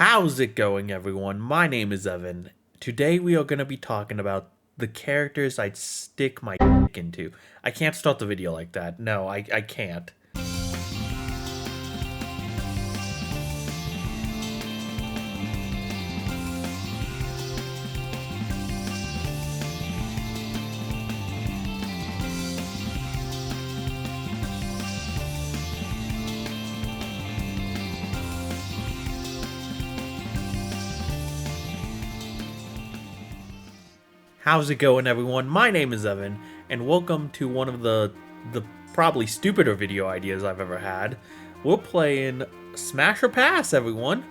How's it going, everyone? My name is Evan. Today we are going to be talking about the characters I'd stick my dick into. I can't start the video like that. No, I can't. How's it going, everyone? My name is Evan, and welcome to one of the probably stupider video ideas I've ever had. We're playing Smash or Pass, everyone.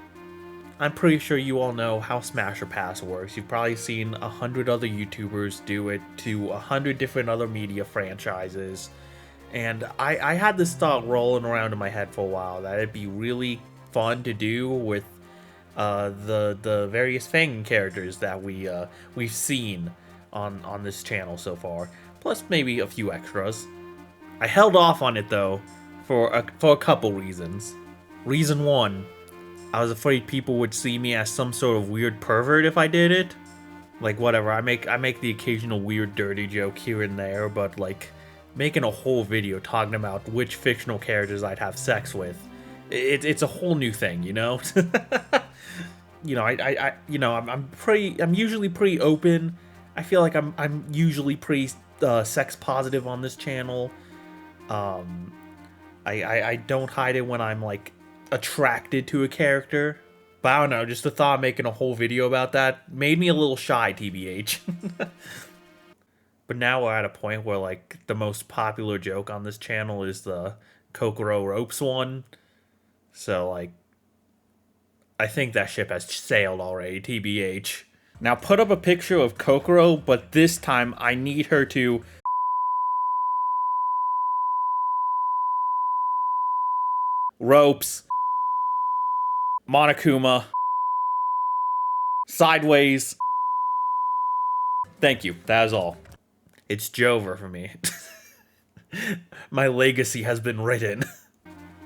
I'm pretty sure you all know how Smash or Pass works. You've probably seen 100 other YouTubers do it to 100 different other media franchises. And I had this thought rolling around in my head for a while that it'd be really fun to do with the various Fangan characters that we've seen on this channel so far, plus maybe a few extras. I held off on it though for a couple reasons. Reason one, I was afraid people would see me as some sort of weird pervert if I did it. Like, whatever, I make the occasional weird dirty joke here and there, but like making a whole video talking about which fictional characters I'd have sex with, it's a whole new thing, you know. You know, I'm usually pretty open. I feel like I'm usually pretty sex positive on this channel. I don't hide it when I'm like attracted to a character. But I don't know, just the thought of making a whole video about that made me a little shy, TBH. But now we're at a point where like the most popular joke on this channel is the Kokoro ropes one. So like, I think that ship has sailed already, TBH. Now put up a picture of Kokoro, but this time I need her to ropes, Monokuma, sideways. Thank you, that is all. It's Jover for me. My legacy has been written.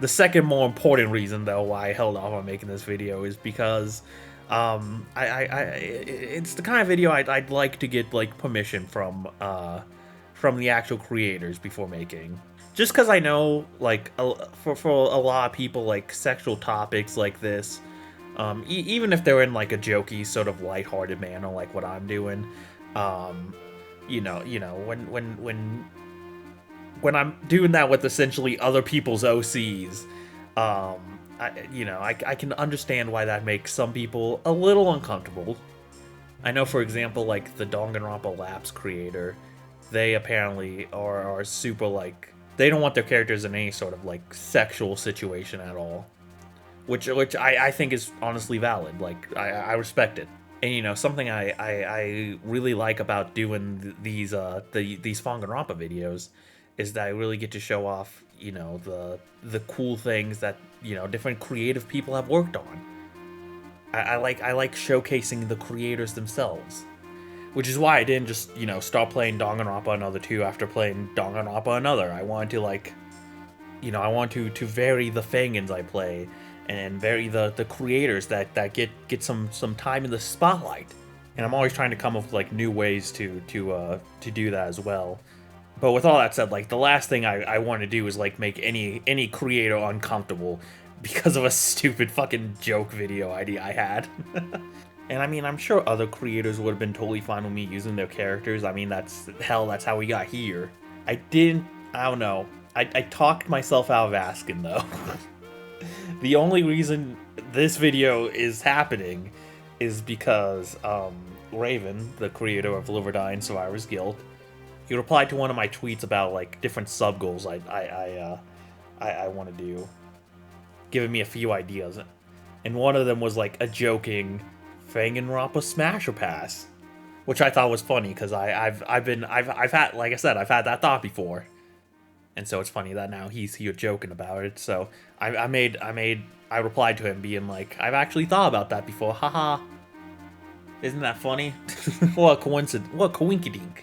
The second more important reason, though, why I held off on making this video is because it's the kind of video I'd like to get like permission from the actual creators before making. Just because I know, like, for a lot of people, like, sexual topics like this, even if they're in like a jokey sort of lighthearted manner, like what I'm doing, you know, when I'm doing that with essentially other people's OCs, I can understand why that makes some people a little uncomfortable. I know, for example, like the Danganronpa Labs creator, they apparently are super like, they don't want their characters in any sort of like sexual situation at all, which I think is honestly valid. Like I respect it. And you know, something I really like about doing these Fanganronpa videos is that I really get to show off, you know, the cool things that, you know, different creative people have worked on. I like showcasing the creators themselves, which is why I didn't just, you know, start playing Danganronpa Another 2 after playing Danganronpa Another. I wanted to, like, you know, I want to vary the Fangans I play and vary the creators that get some time in the spotlight. And I'm always trying to come up with like new ways to do that as well. But with all that said, like, the last thing I want to do is, like, make any creator uncomfortable because of a stupid fucking joke video idea I had. And, I mean, I'm sure other creators would have been totally fine with me using their characters. I mean, that's how we got here. I don't know. I talked myself out of asking, though. The only reason this video is happening is because, Raven, the creator of Live or Die and Survivor's Guild, he replied to one of my tweets about like different sub goals I want to do, giving me a few ideas, and one of them was like a joking Fanganronpa Smash or Pass, which I thought was funny because I've had, like I said, I've had that thought before, and so it's funny that now he's here joking about it. So I replied to him being like, I've actually thought about that before, haha. Isn't that funny? What a coincidence! What a coinkydink.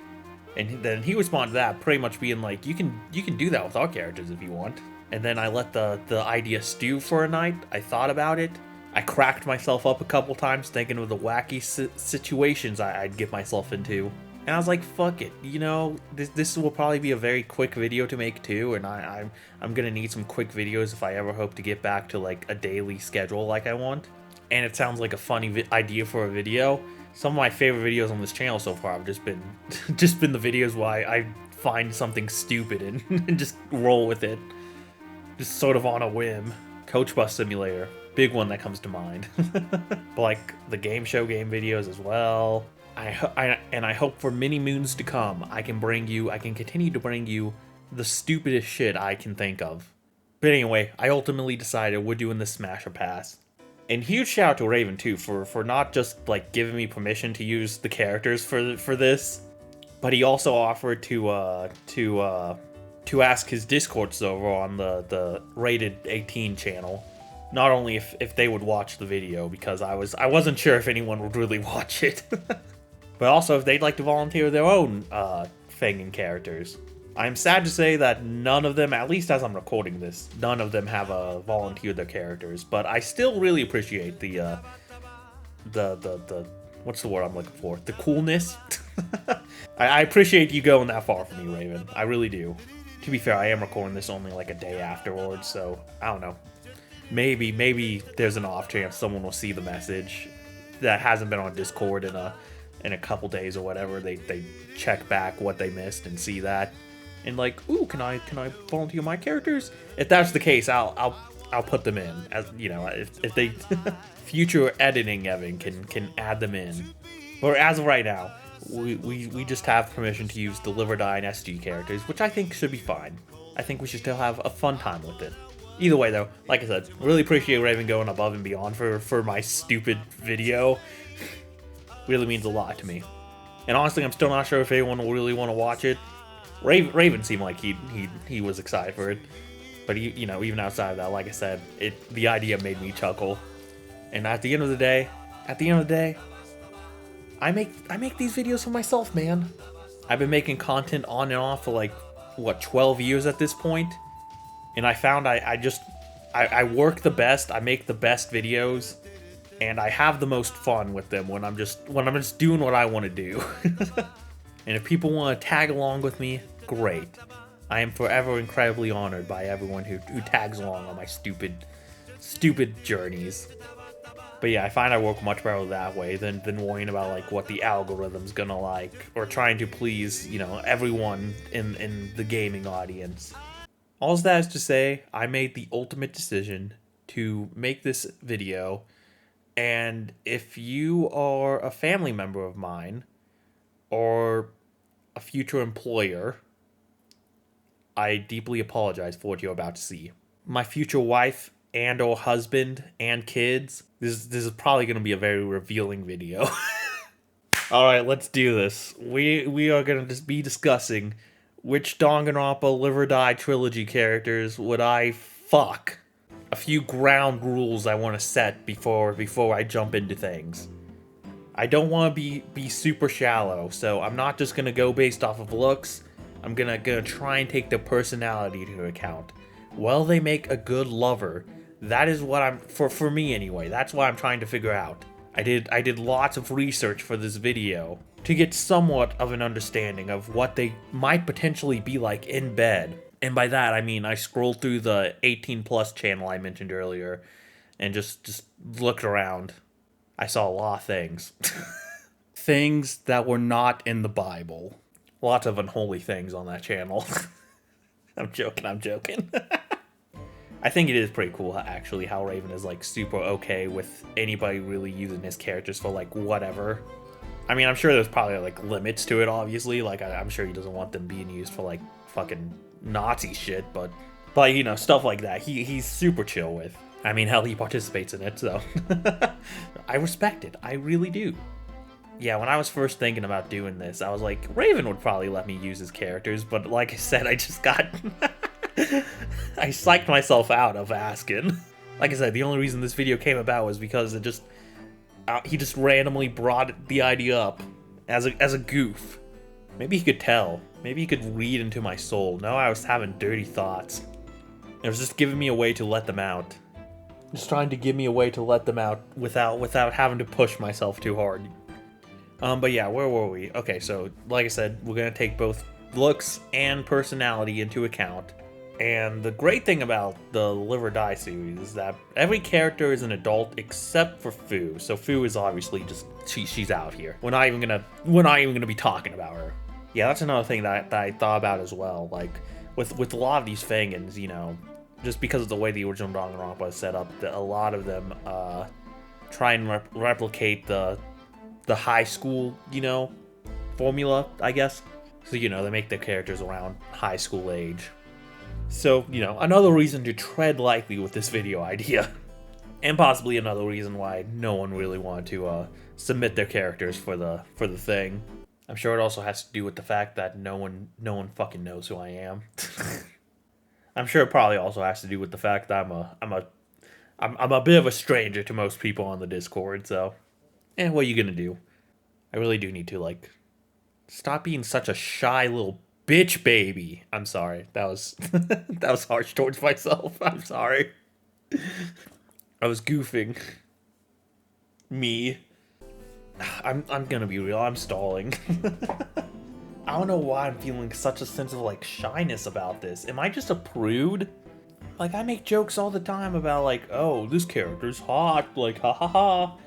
And then he responded to that, pretty much being like, you can do that with our characters if you want. And then I let the idea stew for a night. I thought about it, I cracked myself up a couple times thinking of the wacky situations I'd get myself into. And I was like, fuck it, you know, this will probably be a very quick video to make too, and I'm gonna need some quick videos if I ever hope to get back to like a daily schedule like I want. And it sounds like a funny idea for a video. Some of my favorite videos on this channel so far have just been the videos where I find something stupid and just roll with it. Just sort of on a whim. Coach Bus Simulator, big one that comes to mind. But like the game show game videos as well. I hope for many moons to come, I can continue to bring you the stupidest shit I can think of. But anyway, I ultimately decided we're doing this Smash or Pass. And huge shout out to Raven too for not just like giving me permission to use the characters for this, but he also offered to ask his Discord server on the rated 18 channel, not only if they would watch the video, because I wasn't sure if anyone would really watch it, but also if they'd like to volunteer their own Fangan characters. I'm sad to say that none of them, at least as I'm recording this, none of them have volunteered their characters. But I still really appreciate the what's the word I'm looking for? The coolness. I appreciate you going that far for me, Raven. I really do. To be fair, I am recording this only like a day afterwards, so I don't know. Maybe there's an off chance someone will see the message that hasn't been on Discord in a couple days or whatever. They check back what they missed and see that. And like, ooh, can I volunteer my characters? If that's the case, I'll put them in, as you know, if they future editing Evan can add them in. But as of right now, we just have permission to use the Live or Die and SG characters, which I think should be fine. I think we should still have a fun time with it. Either way though, like I said, really appreciate Raven going above and beyond for my stupid video. Really means a lot to me. And honestly, I'm still not sure if anyone will really want to watch it. Raven seemed like he was excited for it, but you know, even outside of that, like I said, the idea made me chuckle. And at the end of the day, I make these videos for myself, man. I've been making content on and off for like what 12 years at this point, and I found I work the best, I make the best videos, and I have the most fun with them when I'm just doing what I want to do. And if people want to tag along with me, great. I am forever incredibly honored by everyone who tags along on my stupid journeys. But yeah, I find I work much better that way than worrying about like what the algorithm's gonna like, or trying to please, you know, everyone in the gaming audience. All that is to say, I made the ultimate decision to make this video, and if you are a family member of mine, or a future employer, I deeply apologize for what you're about to see. My future wife and or husband and kids, this is probably going to be a very revealing video. Alright, let's do this. We are going to be discussing which Danganronpa Live or Die trilogy characters would I fuck. A few ground rules I want to set before I jump into things. I don't want to be super shallow, so I'm not just gonna go based off of looks. I'm gonna try and take their personality into account. Will they make a good lover? That is what for me anyway. That's what I'm trying to figure out. I did lots of research for this video to get somewhat of an understanding of what they might potentially be like in bed. And by that I mean I scrolled through the 18+ channel I mentioned earlier and just looked around. I saw a lot of things. Things that were not in the Bible. Lots of unholy things on that channel. I'm joking. I think it is pretty cool, actually, how Raven is, like, super okay with anybody really using his characters for, like, whatever. I mean, I'm sure there's probably, like, limits to it, obviously. Like, I'm sure he doesn't want them being used for, like, fucking Nazi shit, but you know, stuff like that, he's super chill with. I mean, hell, he participates in it, so. I respect it. I really do. Yeah, when I was first thinking about doing this, I was like, Raven would probably let me use his characters, but like I said, I just got... I psyched myself out of asking. Like I said, the only reason this video came about was because it just... he just randomly brought the idea up as a goof. Maybe he could tell. Maybe he could read into my soul. No, I was having dirty thoughts. It was just giving me a way to let them out. Just trying to give me a way to let them out without having to push myself too hard. But yeah, where were we? Okay, so like I said, we're gonna take both looks and personality into account. And the great thing about the Live or Die series is that every character is an adult except for Fu. So Fu is obviously just she's out here. We're not even gonna be talking about her. Yeah, that's another thing that I thought about as well. Like with a lot of these Fangans, you know, just because of the way the original Danganronpa is set up, a lot of them try and replicate the high school, you know, formula, I guess. So, you know, they make their characters around high school age. So, you know, another reason to tread lightly with this video idea. And possibly another reason why no one really wanted to submit their characters for the thing. I'm sure it also has to do with the fact that no one fucking knows who I am. I'm sure it probably also has to do with the fact that I'm a bit of a stranger to most people on the Discord, so what are you gonna do? I really do need to, like, stop being such a shy little bitch baby. I'm sorry. That was that was harsh towards myself. I'm sorry. I was goofing. Me. I'm gonna be real. I'm stalling. I don't know why I'm feeling such a sense of, like, shyness about this. Am I just a prude? Like, I make jokes all the time about, like, oh, this character's hot, like, ha ha ha.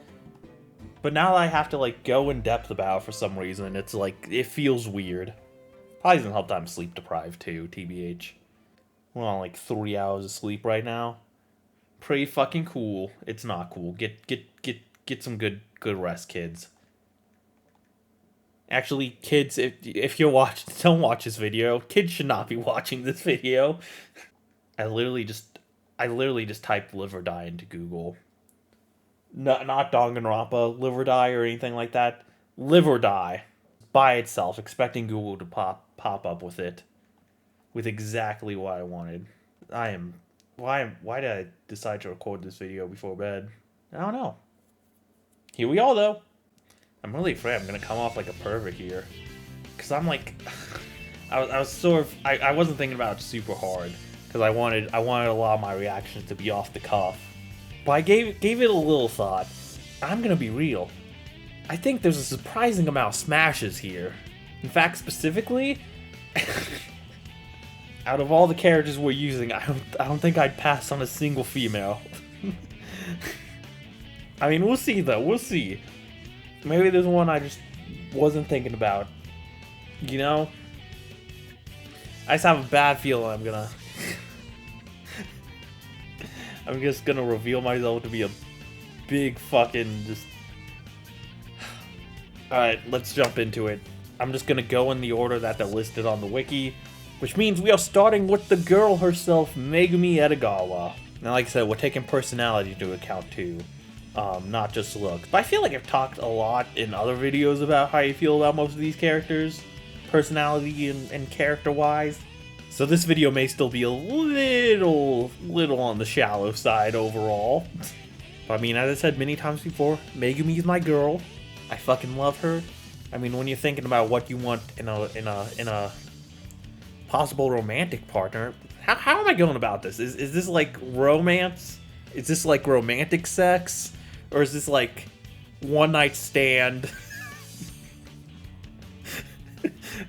But now I have to, like, go in depth about it for some reason. It's like, it feels weird. Probably doesn't help that I'm sleep deprived too, TBH. We're on like 3 hours of sleep right now. Pretty fucking cool. It's not cool. Get some good rest, kids. Actually, kids, if you're watching, don't watch this video. Kids should not be watching this video. I literally just typed Live or Die into Google. Not Danganronpa, Live or Die, or anything like that. Live or Die by itself, expecting Google to pop up with it, with exactly what I wanted. Why did I decide to record this video before bed? I don't know. Here we are, though. I'm really afraid I'm gonna come off like a pervert here, cause I'm like, I was sort of, I wasn't thinking about it super hard, cause I wanted a lot of my reactions to be off the cuff, but I gave it a little thought. I'm gonna be real. I think there's a surprising amount of smashes here. In fact, specifically, out of all the characters we're using, I don't think I'd pass on a single female. I mean, we'll see though. We'll see. Maybe there's one I just wasn't thinking about. You know? I just have a bad feeling I'm just gonna reveal myself to be a big fucking just... Alright, let's jump into it. I'm just gonna go in the order that they're listed on the wiki, which means we are starting with the girl herself, Megumi Edogawa. Now, like I said, we're taking personality into account too, not just looks. But I feel like I've talked a lot in other videos about how you feel about most of these characters, personality and character-wise. So this video may still be a little on the shallow side overall. But I mean, as I said many times before, Megumi is my girl. I fucking love her. I mean, when you're thinking about what you want in a possible romantic partner, how am I going about this? Is this like romance? Is this like romantic sex? Or is this like one night stand?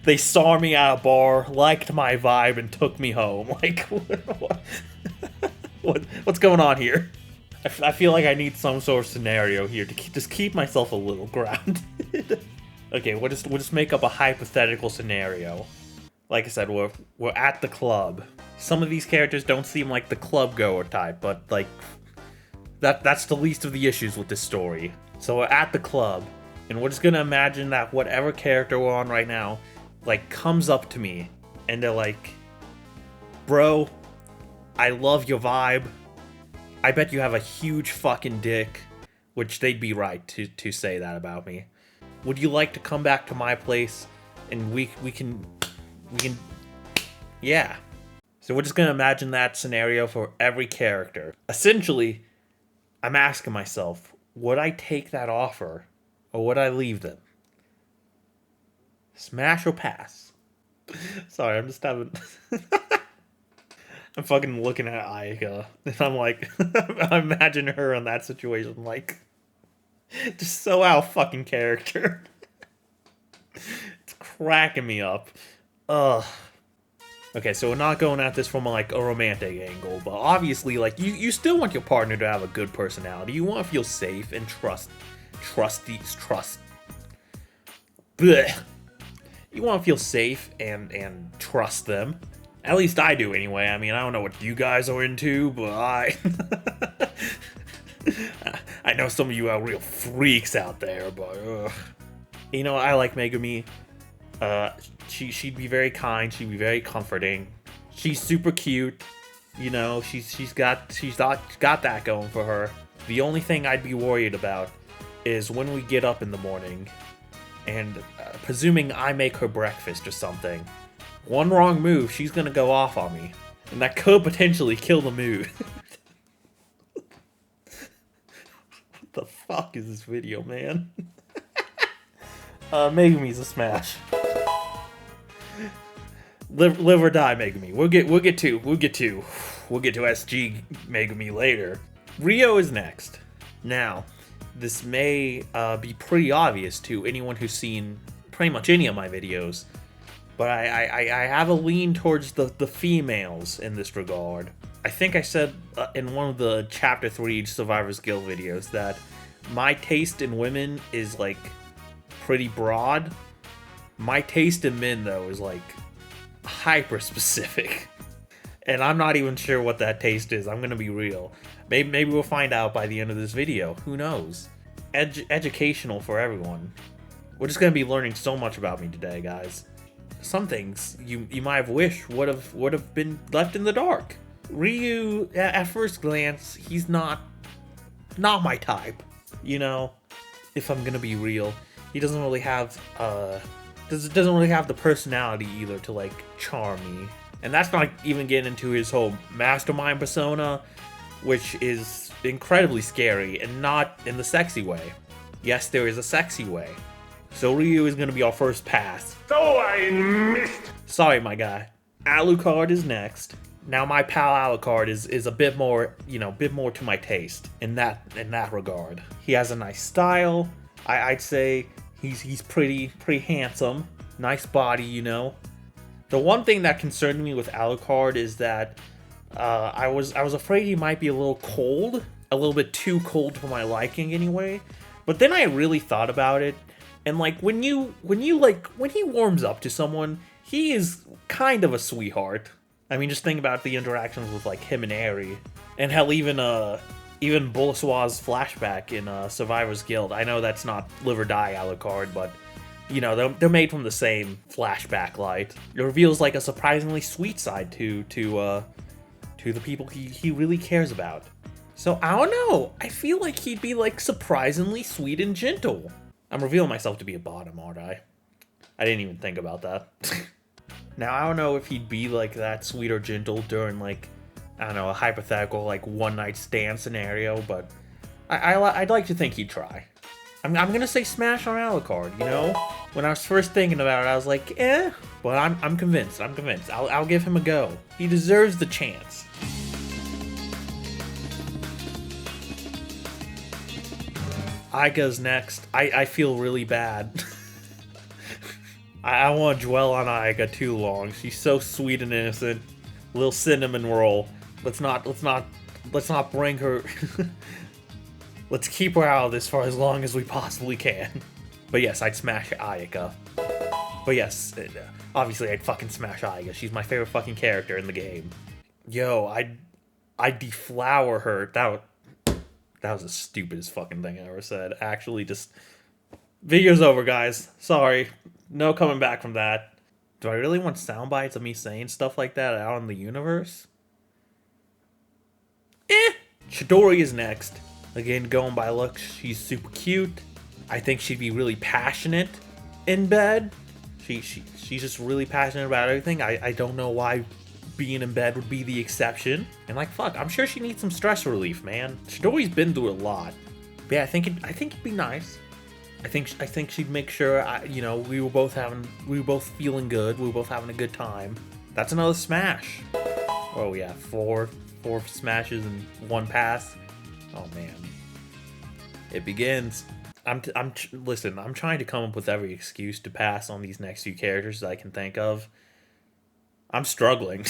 They saw me at a bar, liked my vibe, and took me home. Like, what's going on here? I feel like I need some sort of scenario here to just keep myself a little grounded. Okay, we'll just make up a hypothetical scenario. Like I said, we're at the club. Some of these characters don't seem like the club goer type, but like that's the least of the issues with this story. So we're at the club, and we're just gonna imagine that whatever character we're on right now, like, comes up to me, and they're like, "Bro, I love your vibe. I bet you have a huge fucking dick," which they'd be right to say that about me. "Would you like to come back to my place and we can, yeah." So we're just gonna imagine that scenario for every character. Essentially, I'm asking myself, would I take that offer or would I leave them? Smash or pass? Sorry, I'm just having I'm fucking looking at Ayaka, and I'm like, I imagine her in that situation, like, just so out fucking character. It's cracking me up. Ugh. Okay, so we're not going at this from like a romantic angle, but obviously, like, you still want your partner to have a good personality. You want to feel safe and trust. Blech. You want to feel safe and trust them. At least I do anyway. I mean, I don't know what you guys are into, but I know some of you are real freaks out there, but you know, I like Megumi. She'd be very kind, she'd be very comforting. She's super cute. You know, she's got that going for her. The only thing I'd be worried about is when we get up in the morning and presuming I make her breakfast or something. One wrong move, she's gonna go off on me. And that could potentially kill the mood. What the fuck is this video, man? Megumi's a smash. Live or die, Megumi. We'll get to SG Megumi later. Rio is next. Now, this may be pretty obvious to anyone who's seen pretty much any of my videos, but I have a lean towards the females in this regard. I think I said in one of the Chapter 3 Survivors Guild videos that my taste in women is, like, pretty broad. My taste in men, though, is, like, hyper-specific. And I'm not even sure what that taste is, I'm gonna be real. Maybe we'll find out by the end of this video, who knows? Educational for everyone. We're just gonna be learning so much about me today, guys. Some things you might have wished would have been left in the dark. Ryu, at first glance, he's not my type. You know, if I'm gonna be real, he doesn't really have doesn't really have the personality either to, like, charm me. And that's not even getting into his whole mastermind persona, which is incredibly scary and not in the sexy way. Yes, there is a sexy way. So Ryu is going to be our first pass. So I missed. Sorry, my guy. Alucard is next. Now my pal Alucard is a bit more, you know, bit more to my taste in that regard. He has a nice style. I'd say he's pretty handsome. Nice body, you know. The one thing that concerned me with Alucard is that I was afraid he might be a little cold, a little bit too cold for my liking anyway. But then I really thought about it, and, like, when he warms up to someone, he is kind of a sweetheart. I mean, just think about the interactions with, like, him and Eri, and hell, even Bolesoir's flashback in Survivor's Guild. I know that's not Live or Die Alucard, but you know, they're made from the same flashback light. It reveals, like, a surprisingly sweet side to the people he really cares about. So, I don't know. I feel like he'd be, like, surprisingly sweet and gentle. I'm revealing myself to be a bottom, aren't I? I didn't even think about that. Now, I don't know if he'd be, like, that sweet or gentle during, like, I don't know, a hypothetical, like, one-night stand scenario, but I'd like to think he'd try. I'm gonna say smash on Alucard, you know? When I was first thinking about it, I was like, eh, but I'm convinced. I'll give him a go. He deserves the chance. Aika's next. I feel really bad. I won't dwell on Aika too long. She's so sweet and innocent. Little cinnamon roll. Let's not bring her. Let's keep her out of this for as long as we possibly can. But yes, I'd smash Ayaka. But yes, obviously I'd fucking smash Ayaka. She's my favorite fucking character in the game. Yo, I'd deflower her. That was the stupidest fucking thing I ever said. Actually, just... Video's over, guys. Sorry. No coming back from that. Do I really want sound bites of me saying stuff like that out in the universe? Chidori is next. Again, going by looks, she's super cute. I think she'd be really passionate in bed. She's just really passionate about everything. I don't know why being in bed would be the exception. And, like, fuck, I'm sure she needs some stress relief, man. Chidori's been through a lot. But yeah, I think it'd be nice. I think she'd make sure you know, we were both feeling good. We were both having a good time. That's another smash. Oh yeah, four smashes and one pass. Oh man, it begins. Listen, I'm trying to come up with every excuse to pass on these next few characters that I can think of. I'm struggling.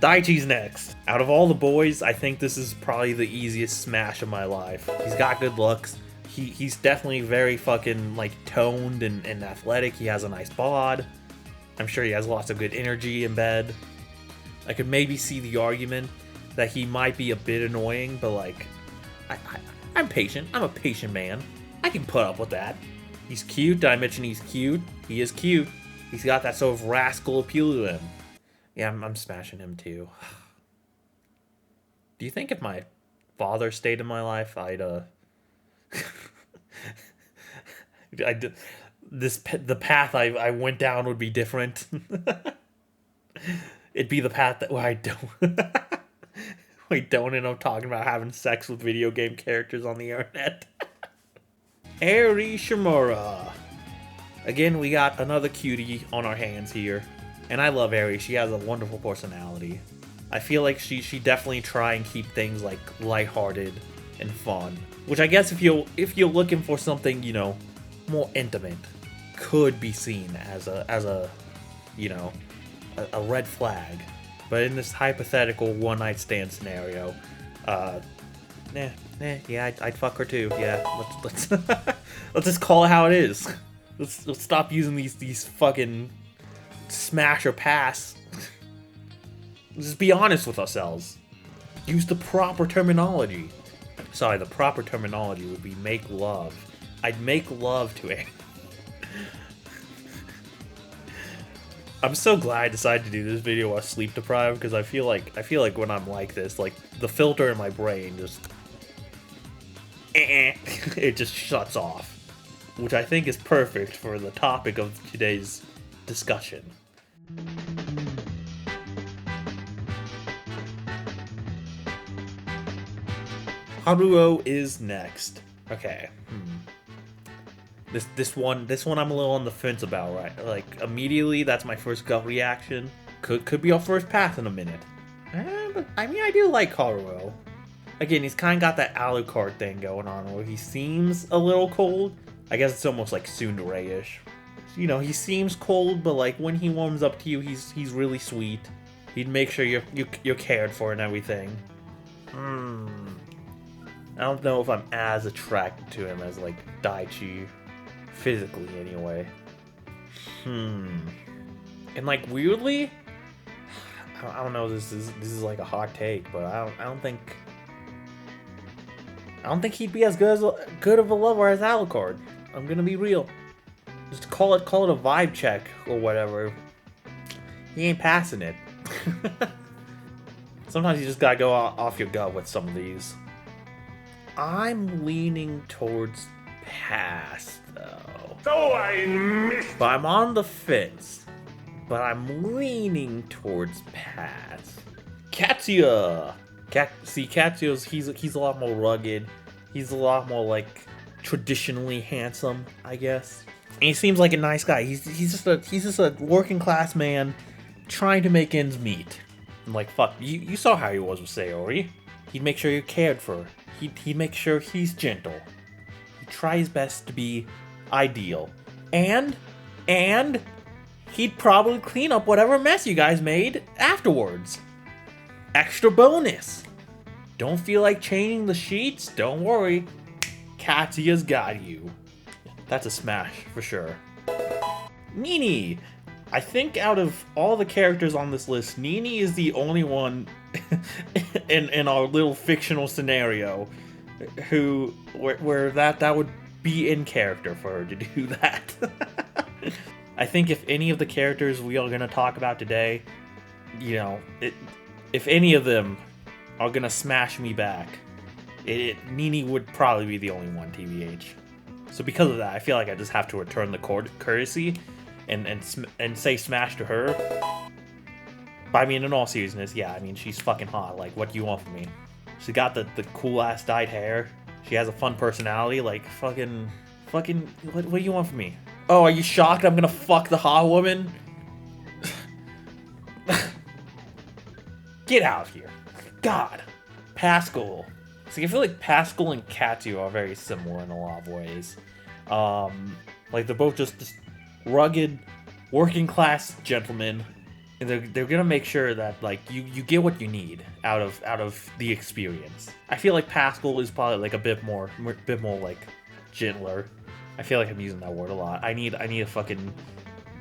Daichi's next. Out of all the boys, I think this is probably the easiest smash of my life. He's got good looks. He's definitely very fucking like toned and athletic. He has a nice bod. I'm sure he has lots of good energy in bed. I could maybe see the argument that he might be a bit annoying, but like, I'm patient. I'm a patient man. I can put up with that. He's cute. Did I mention he's cute? He is cute. He's got that sort of rascal appeal to him. Yeah, I'm smashing him too. Do you think if my father stayed in my life, the path I went down would be different? It'd be the path that I don't end up talking about having sex with video game characters on the internet. Eri Shimura. Again, we got another cutie on our hands here. And I love Eri. She has a wonderful personality. I feel like she definitely try and keep things like lighthearted and fun. Which I guess if you're looking for something, you know, more intimate, could be seen as a red flag. But in this hypothetical one-night stand scenario, yeah, I'd fuck her too. Yeah, let's let's just call it how it is. Let's stop using these fucking smash or pass. Just be honest with ourselves. Use the proper terminology. Sorry, the proper terminology would be make love. I'd make love to it. I'm so glad I decided to do this video while sleep deprived, because I feel like when I'm like this, like the filter in my brain just it just shuts off, which I think is perfect for the topic of today's discussion. Haruo is next. Okay. This one I'm a little on the fence about, right? Like immediately, that's my first gut reaction. Could be our first pass in a minute. But I mean, I do like Haruo. Again, he's kind of got that Alucard thing going on, where he seems a little cold. I guess it's almost like tsundere-ish. You know, he seems cold, but like when he warms up to you, he's really sweet. He'd make sure you're cared for and everything. I don't know if I'm as attracted to him as like Daichi. Physically, anyway. And like weirdly, I don't know. This is like a hot take, but I don't think he'd be as good of a lover as Alucard. I'm gonna be real. Just call it a vibe check or whatever. He ain't passing it. Sometimes you just gotta go off your gut with some of these. I'm leaning towards pass though. So I missed. But I'm on the fence. But I'm leaning towards pass. Katsuya. Katsuya's he's a lot more rugged. He's a lot more like traditionally handsome, I guess. And he seems like a nice guy. He's just a working class man trying to make ends meet. And like fuck, you saw how he was with Sayori. He'd make sure you're cared for. He'd make sure he's gentle. He'd try his best to be ideal. And he'd probably clean up whatever mess you guys made afterwards. Extra bonus. Don't feel like changing the sheets? Don't worry. Katsuya's got you. That's a smash for sure. Nini. I think out of all the characters on this list, Nini is the only one in our little fictional scenario where that would be in character for her to do that. I think if any of the characters we are going to talk about today, you know, if any of them are going to smash me back, Nini would probably be the only one, TBH. So because of that, I feel like I just have to return the courtesy and say smash to her. But I mean, in all seriousness, yeah, I mean, she's fucking hot. Like, what do you want from me? She got the cool-ass dyed hair. She has a fun personality. Like, fucking, what do you want from me? Oh, are you shocked I'm gonna fuck the hot woman? Get out of here. God. Pascal. See, I feel like Pascal and Katsu are very similar in a lot of ways. Like, they're both just rugged, working class gentlemen. And they're gonna make sure that, like, you get what you need out of the experience. I feel like Pascal is probably, like, a bit more like, gentler. I feel like I'm using that word a lot. I need a fucking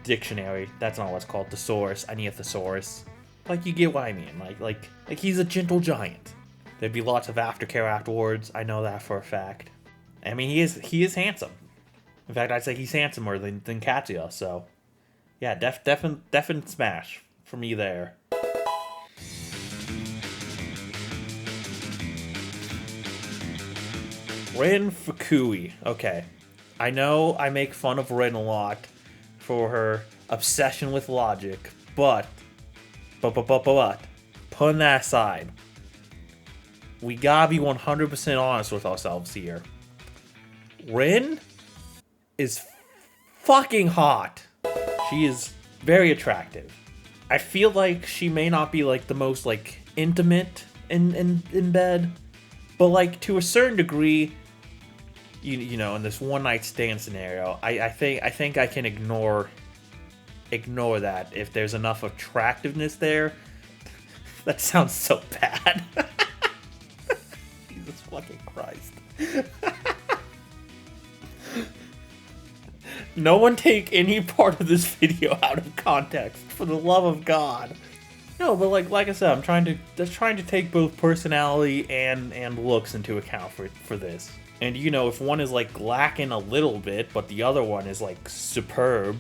dictionary. That's not what it's called. Thesaurus. I need a thesaurus. Like, you get what I mean. Like he's a gentle giant. There'd be lots of aftercare afterwards. I know that for a fact. I mean, he is handsome. In fact, I'd say he's handsomer than Katsuya. So, yeah, definite smash for me there. Rin Fukui. Okay. I know I make fun of Rin a lot for her obsession with logic, but putting that aside, we gotta be 100% honest with ourselves here. Rin is fucking hot. She is very attractive. I feel like she may not be, like, the most, like, intimate in bed, but, like, to a certain degree, you know, in this one night stand scenario, I think I can ignore that if there's enough attractiveness there. That sounds so bad. Jesus fucking Christ. No one take any part of this video out of context, for the love of God. No, but like I said, I'm trying to take both personality and looks into account for this. And, you know, if one is, like, lacking a little bit, but the other one is, like, superb.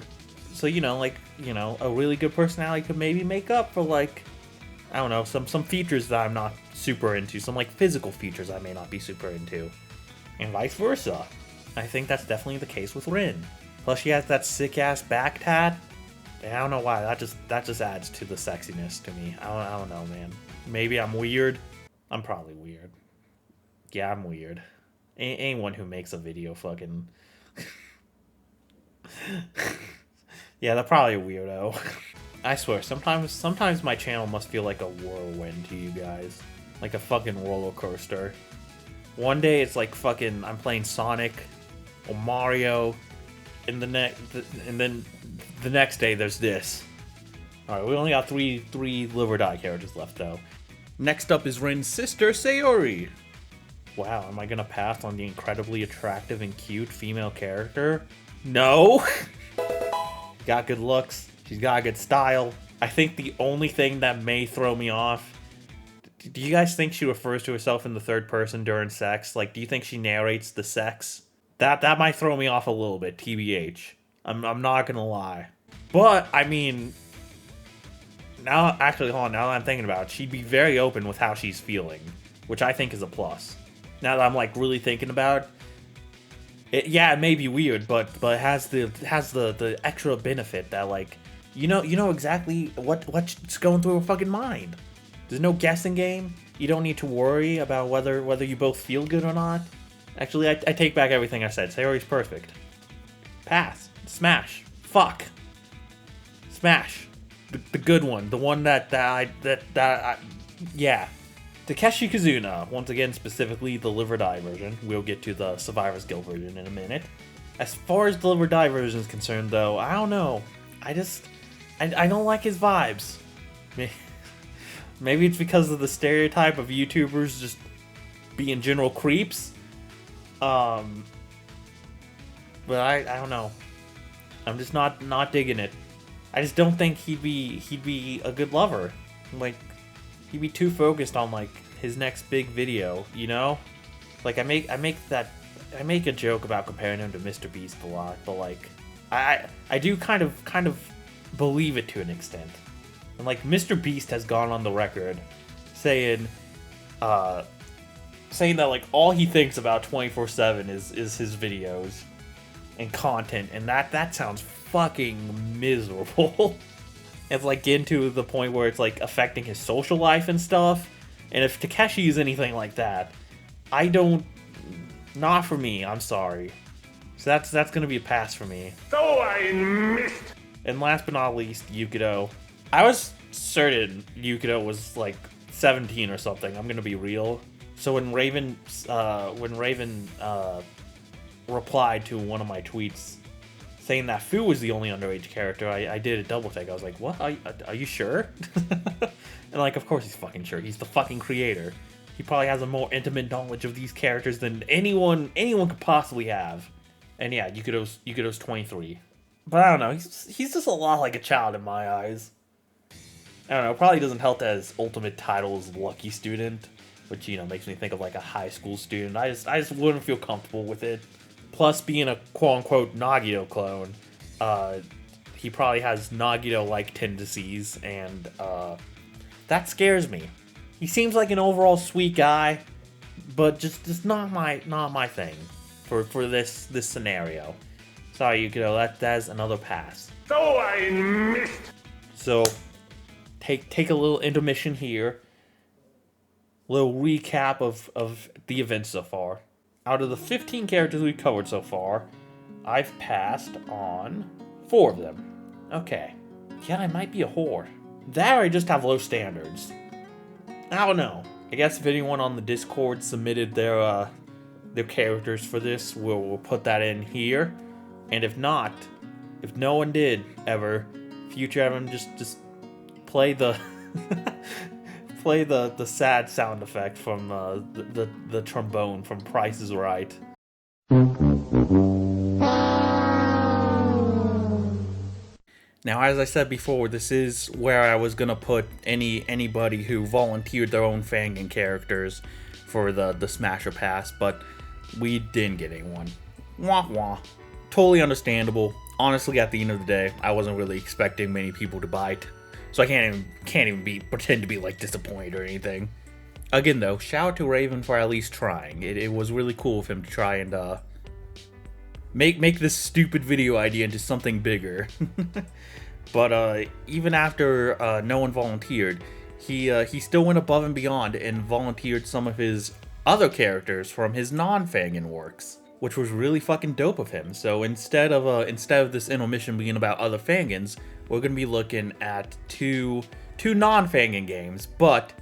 So, you know, like, you know, a really good personality could maybe make up for, like, I don't know, some features that I'm not super into. Some, like, physical features I may not be super into. And vice versa. I think that's definitely the case with Rin. Plus, she has that sick-ass back tat. And I don't know why. That just adds to the sexiness to me. I don't know, man. Maybe I'm weird. I'm probably weird. Yeah, I'm weird. Anyone who makes a video fucking... Yeah, they're probably a weirdo. I swear, sometimes my channel must feel like a whirlwind to you guys. Like a fucking roller coaster. One day it's like fucking I'm playing Sonic or Mario, and then the next day there's this. Alright, we only got three live or die characters left though. Next up is Rin's sister, Sayori. Wow, am I gonna pass on the incredibly attractive and cute female character? No! Got good looks, she's got good style. I think the only thing that may throw me off... Do you guys think she refers to herself in the third person during sex? Like, do you think she narrates the sex? That might throw me off a little bit, TBH. I'm not gonna lie. But, I mean... Now, actually, hold on, now that I'm thinking about it, she'd be very open with how she's feeling. Which I think is a plus. Now that I'm, like, really thinking about it, yeah, it may be weird, but it has the extra benefit that, like, you know exactly what's going through her fucking mind. There's no guessing game. You don't need to worry about whether you both feel good or not. Actually, I take back everything I said. Sayori's perfect. Pass. Smash. Fuck. Smash. The good one. The one that yeah. Takeshi Kazuna, once again, specifically the Live or Die version. We'll get to the Survivor's Guild version in a minute. As far as the Live or Die version is concerned, though, I don't know. I don't like his vibes. Maybe it's because of the stereotype of YouTubers just being general creeps. But I don't know. I'm just not digging it. I just don't think he'd be a good lover. Like, he'd be too focused on, like, his next big video, you know? Like, I make a joke about comparing him to Mr. Beast a lot, but, like, I do kind of believe it to an extent. And, like, Mr. Beast has gone on the record saying that, like, all he thinks about 24/7 is his videos and content, and that sounds fucking miserable. It's, like, getting to the point where it's, like, affecting his social life and stuff. And if Takeshi is anything like that, not for me, I'm sorry. So that's gonna be a pass for me. So I missed. And last but not least, Yukito. I was certain Yukito was, like, 17 or something. I'm gonna be real. So when Raven replied to one of my tweets saying that Fu was the only underage character, I did a double take. I was like, what? Are you sure? And like, of course he's fucking sure. He's the fucking creator. He probably has a more intimate knowledge of these characters than anyone could possibly have. And yeah, Yukito's 23. But I don't know, he's just a lot like a child in my eyes. I don't know, it probably doesn't help that his ultimate title is Lucky Student, which, you know, makes me think of like a high school student. I just wouldn't feel comfortable with it. Plus, being a quote-unquote Nagito clone, he probably has Nagito-like tendencies, and that scares me. He seems like an overall sweet guy, but just not my thing for this scenario. Sorry, Yukito, that's another pass. So I missed. So, take a little intermission here. Little recap of the events so far. Out of the 15 characters we've covered so far, I've passed on 4 of them. Okay. Yeah, I might be a whore. That or I just have low standards. I don't know. I guess if anyone on the Discord submitted their characters for this, we'll put that in here. And if not, if no one did ever, future Evan, just play the play the sad sound effect from the trombone from Price is Right. Now, as I said before, this is where I was gonna put anybody who volunteered their own Fangan characters for the Smasher Pass, but we didn't get anyone. Wah wah. Totally understandable. Honestly, at the end of the day, I wasn't really expecting many people to bite. So I can't even pretend to be like disappointed or anything. Again though, shout out to Raven for at least trying. It was really cool of him to try and make this stupid video idea into something bigger. But even after no one volunteered, he still went above and beyond and volunteered some of his other characters from his non-Fangan works, which was really fucking dope of him. So instead of this intermission being about other Fangans, we're gonna be looking at two non-Fangan games, but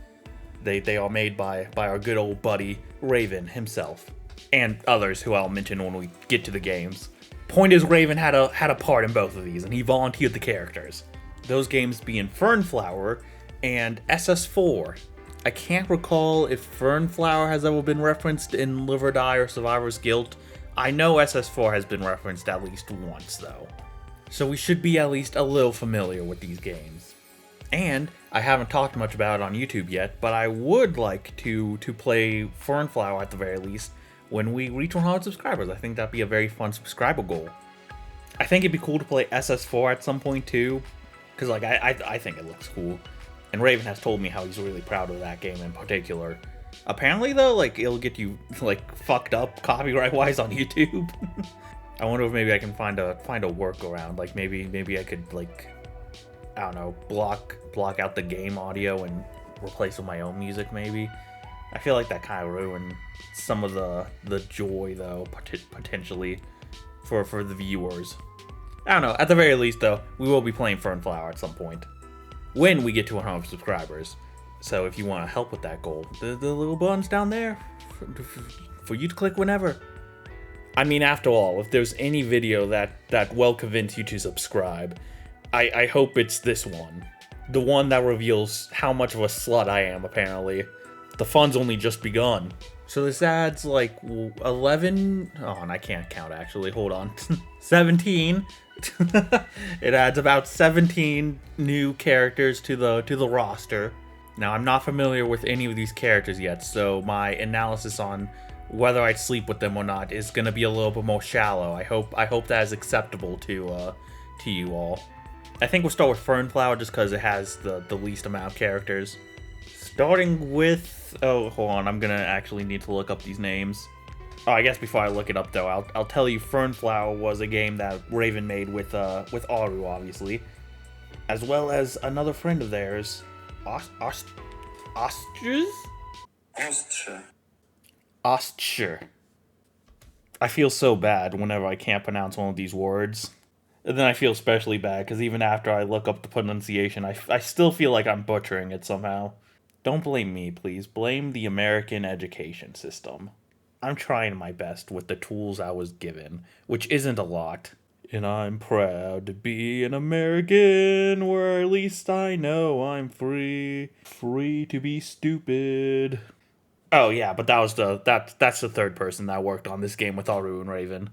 they are made by our good old buddy Raven himself, and others who I'll mention when we get to the games. Point is, Raven had a part in both of these, and he volunteered the characters. Those games being Fernflower and SS4. I can't recall if Fernflower has ever been referenced in Live or Die or Survivor's Guilt. I know SS4 has been referenced at least once, though. So we should be at least a little familiar with these games. And I haven't talked much about it on YouTube yet, but I would like to play Fernflower at the very least when we reach 100 subscribers. I think that'd be a very fun subscriber goal. I think it'd be cool to play SS4 at some point too, because like I think it looks cool. And Raven has told me how he's really proud of that game in particular. Apparently though, like, it'll get you like fucked up copyright-wise on YouTube. I wonder if maybe I can find a workaround. Like maybe I could, like, I don't know, block out the game audio and replace with my own music maybe. I feel like that kind of ruined some of the joy though, potentially for the viewers. I don't know. At the very least though, we will be playing Fernflower at some point when we get to 100 subscribers. So if you want to help with that goal, the little buttons down there for you to click whenever. I mean, after all, if there's any video that will convince you to subscribe, I hope it's this one. The one that reveals how much of a slut I am, apparently. The fun's only just begun. So this adds like 11... Oh, and I can't count actually, hold on. 17. It adds about 17 new characters to the roster. Now, I'm not familiar with any of these characters yet, so my analysis on whether I'd sleep with them or not is gonna be a little bit more shallow. I hope that is acceptable to you all. I think we'll start with Fernflower just because it has the least amount of characters. Starting with... Oh, hold on, I'm gonna actually need to look up these names. Oh, I guess before I look it up though, I'll tell you Fernflower was a game that Raven made with Aru, obviously, as well as another friend of theirs, Ostr. I feel so bad whenever I can't pronounce one of these words. And then I feel especially bad because even after I look up the pronunciation, I still feel like I'm butchering it somehow. Don't blame me, please. Blame the American education system. I'm trying my best with the tools I was given, which isn't a lot. And I'm proud to be an American, where at least I know I'm free. Free to be stupid. Oh yeah, but that's the third person that worked on this game with Aru and Raven.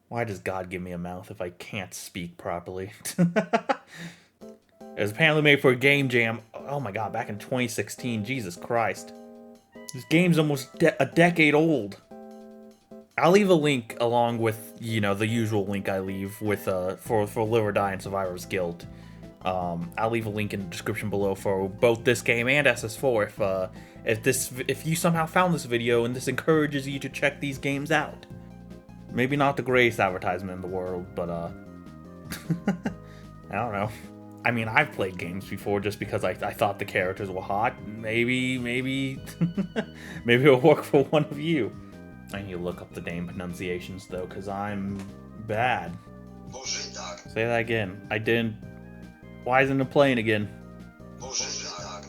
Why does God give me a mouth if I can't speak properly? It was apparently made for a game jam. Oh my god, back in 2016. Jesus Christ. This game's almost a decade old. I'll leave a link along with, you know, the usual link I leave with for Live or Die and Survivor's Guild. I'll leave a link in the description below for both this game and SS4 if you somehow found this video and this encourages you to check these games out. Maybe not the greatest advertisement in the world, but I don't know. I mean, I've played games before just because I thought the characters were hot. Maybe maybe it'll work for one of you. I need to look up the name pronunciations though, because I'm bad. Say that again. I didn't. Why isn't it playing again?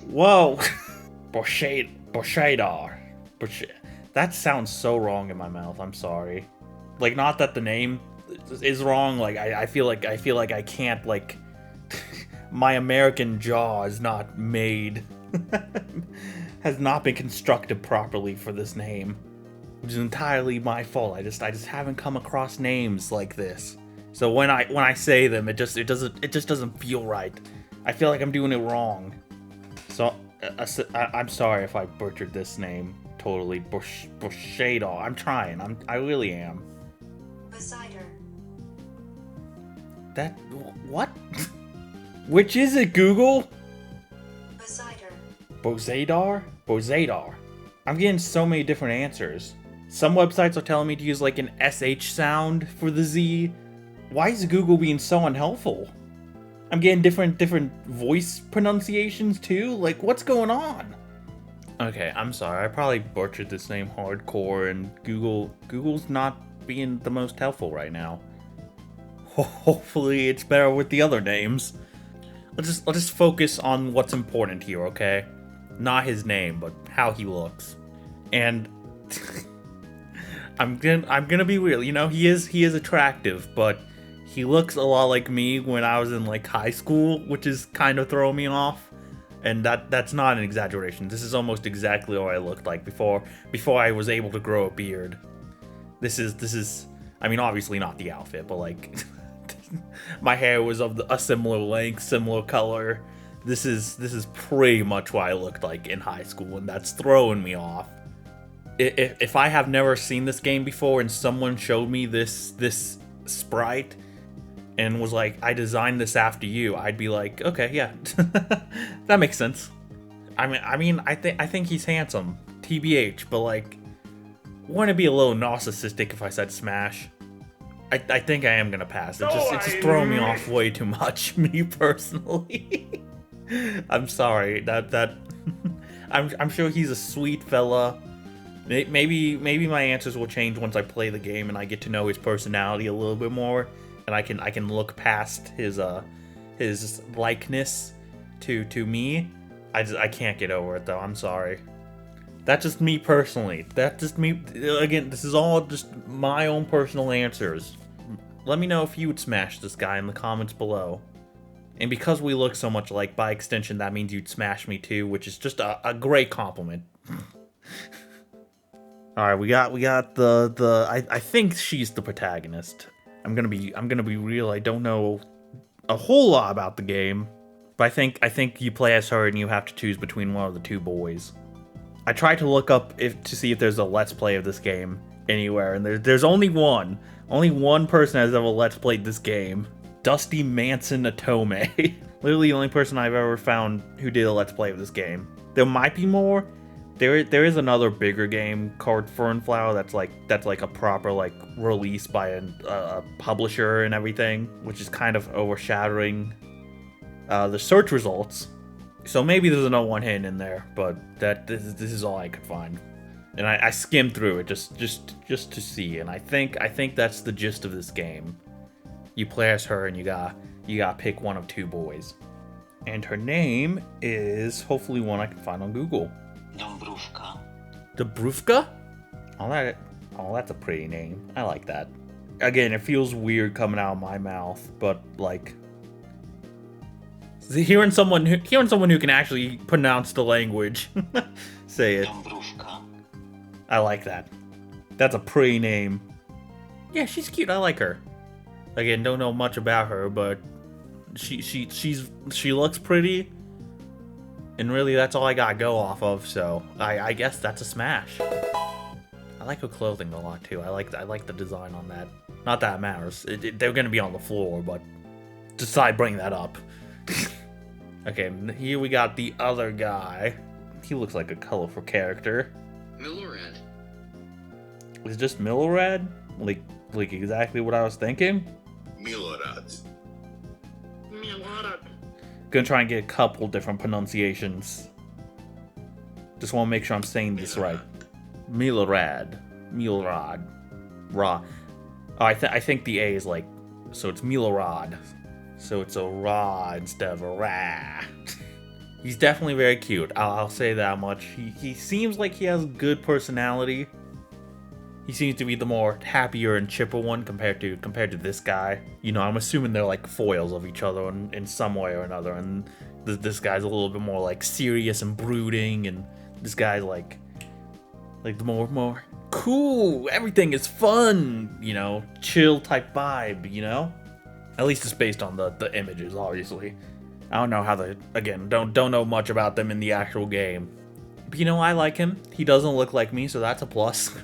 Whoa! Borshadar. That sounds so wrong in my mouth. I'm sorry. Like, not that the name is wrong. Like, I feel like I can't, like, my American jaw is not made, has not been constructed properly for this name, which is entirely my fault. I just haven't come across names like this. So when I say them, it just doesn't feel right. I feel like I'm doing it wrong. So I'm sorry if I butchered this name totally. Borshadar. I'm trying. I really am. Besider. That what? Which is it, Google? Besider. Bozadar. I'm getting so many different answers. Some websites are telling me to use like an SH sound for the Z. Why is Google being so unhelpful? I'm getting different voice pronunciations too. Like, what's going on? Okay, I'm sorry. I probably butchered this name hardcore, and Google's not being the most helpful right now. Hopefully, it's better with the other names. Let's just focus on what's important here, okay? Not his name, but how he looks. And I'm gonna be real. You know, he is attractive, but he looks a lot like me when I was in like high school, which is kind of throwing me off. And that's not an exaggeration. This is almost exactly what I looked like before I was able to grow a beard. This is I mean, obviously not the outfit, but like my hair was of a similar length, similar color. This is pretty much what I looked like in high school, and that's throwing me off. If I have never seen this game before and someone showed me this sprite and was like, I designed this after you, I'd be like, okay, yeah, that makes sense. I mean, I think he's handsome, TBH, but like, wouldn't it be a little narcissistic if I said smash? I think I am gonna pass. It's just throwing me off way too much, me personally. I'm sorry. That I'm sure he's a sweet fella. Maybe my answers will change once I play the game and I get to know his personality a little bit more, and I can look past his likeness to me. I can't get over it though. I'm sorry. That's just me personally. That's just me. Again, this is all just my own personal answers. Let me know if you would smash this guy in the comments below. And because we look so much alike, by extension, that means you'd smash me too, which is just a great compliment. All right, we got I think she's the protagonist. I'm gonna be real. I don't know a whole lot about the game, but I think you play as her and you have to choose between one of the two boys. I tried to look up to see if there's a Let's Play of this game anywhere, and there's only one. Only one person has ever Let's Played this game. Dusty Manson Atome. Literally the only person I've ever found who did a Let's Play of this game. There might be more. There is another bigger game called Fernflower that's like a proper like release by a publisher and everything, which is kind of overshadowing the search results. So maybe there's another one hidden in there, but this is all I could find. And I skimmed through it just to see, and I think that's the gist of this game. You play as her, and you gotta pick one of two boys. And her name is hopefully one I can find on Google. Dobrówka? Oh, that's a pretty name. I like that. Again, it feels weird coming out of my mouth, but like hearing someone who can actually pronounce the language say it. I like that. That's a pretty name. Yeah, she's cute. I like her. Again, don't know much about her, but she looks pretty, and really that's all I got to go off of. So I guess that's a smash. I like her clothing a lot too. I like the design on that. Not that it matters. They're gonna be on the floor, but decide bring that up. Okay, here we got the other guy. He looks like a colorful character. Milorad. Is just Milorad? Like exactly what I was thinking? Milorad. Gonna try and get a couple different pronunciations. Just want to make sure I'm saying this right. Milorad. Ra. Oh, I think the A is like, so it's Milorad. So it's a Ra instead of a Ra. He's definitely very cute. I'll say that much. He seems like he has good personality. He seems to be the more happier and chipper one compared to this guy. You know, I'm assuming they're like foils of each other in some way or another. And this guy's a little bit more like serious and brooding, and this guy's like the more cool. Everything is fun. You know, chill type vibe. You know, at least it's based on the images, obviously. I don't know how don't know much about them in the actual game. But you know, I like him. He doesn't look like me, so that's a plus.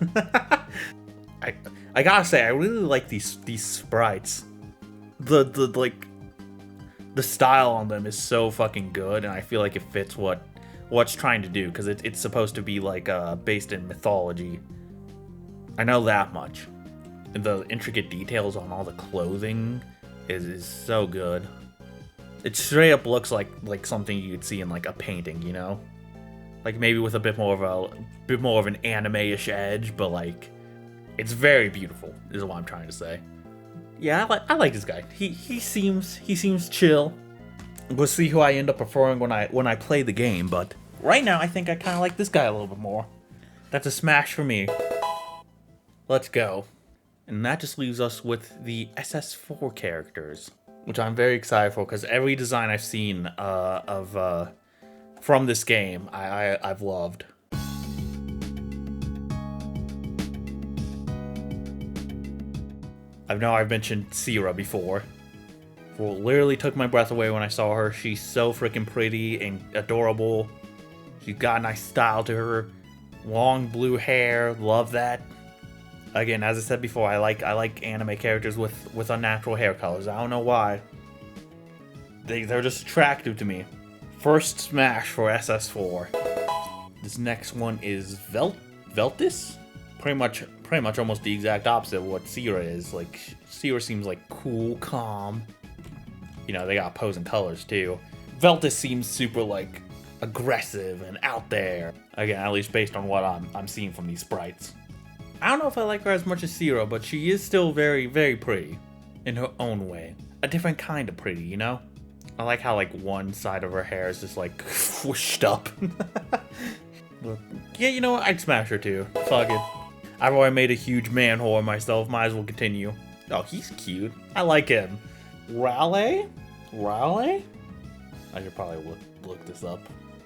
I gotta say, I really like these sprites. The style on them is so fucking good, and I feel like it fits what's trying to do, because it's supposed to be like based in mythology. I know that much. And the intricate details on all the clothing is so good. It straight up looks like something you'd see in like a painting, you know? Like maybe with a bit more of an anime-ish edge, but like it's very beautiful, is what I'm trying to say. Yeah, I like this guy. He seems chill. We'll see who I end up preferring when I play the game, but right now I think I kinda like this guy a little bit more. That's a smash for me. Let's go. And that just leaves us with the SS4 characters, which I'm very excited for, because every design I've seen from this game, I've loved. I know I've mentioned Sierra before. Well, literally took my breath away when I saw her. She's so freaking pretty and adorable. She's got a nice style to her. Long blue hair, love that. Again, as I said before, I like anime characters with unnatural hair colors. I don't know why. They're just attractive to me. First smash for SS4. This next one is Veltis? Pretty much almost the exact opposite of what Sierra is. Like, Sierra seems like cool, calm. You know, they got opposing colors too. Veltis seems super like aggressive and out there. Again, at least based on what I'm seeing from these sprites. I don't know if I like her as much as Sierra, but she is still very, very pretty in her own way. A different kind of pretty, you know? I like how like one side of her hair is just like whooshed up. Yeah, you know what? I'd smash her too. Fuck it. I've already made a huge man whore myself. Might as well continue. Oh, he's cute. I like him. Raleigh? I should probably look this up.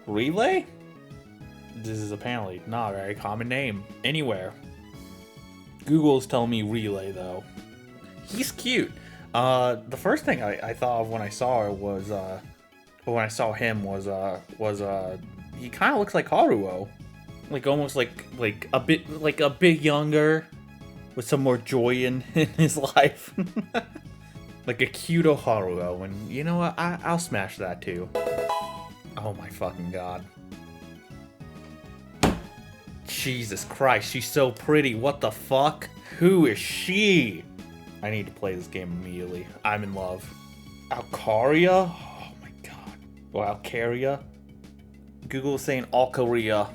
Relay? This is apparently not a very common name anywhere. Google's telling me Relay though. He's cute. The first thing I thought of when I saw her was he kind of looks like Haruo, like almost like a bit younger, with some more joy in his life, like a cute Haruo. And you know what? I'll smash that too. Oh my fucking god. Jesus Christ, she's so pretty. What the fuck? Who is she? I need to play this game immediately. I'm in love. Alcaria? Oh my god. Or Alcaria? Google is saying Alcaria.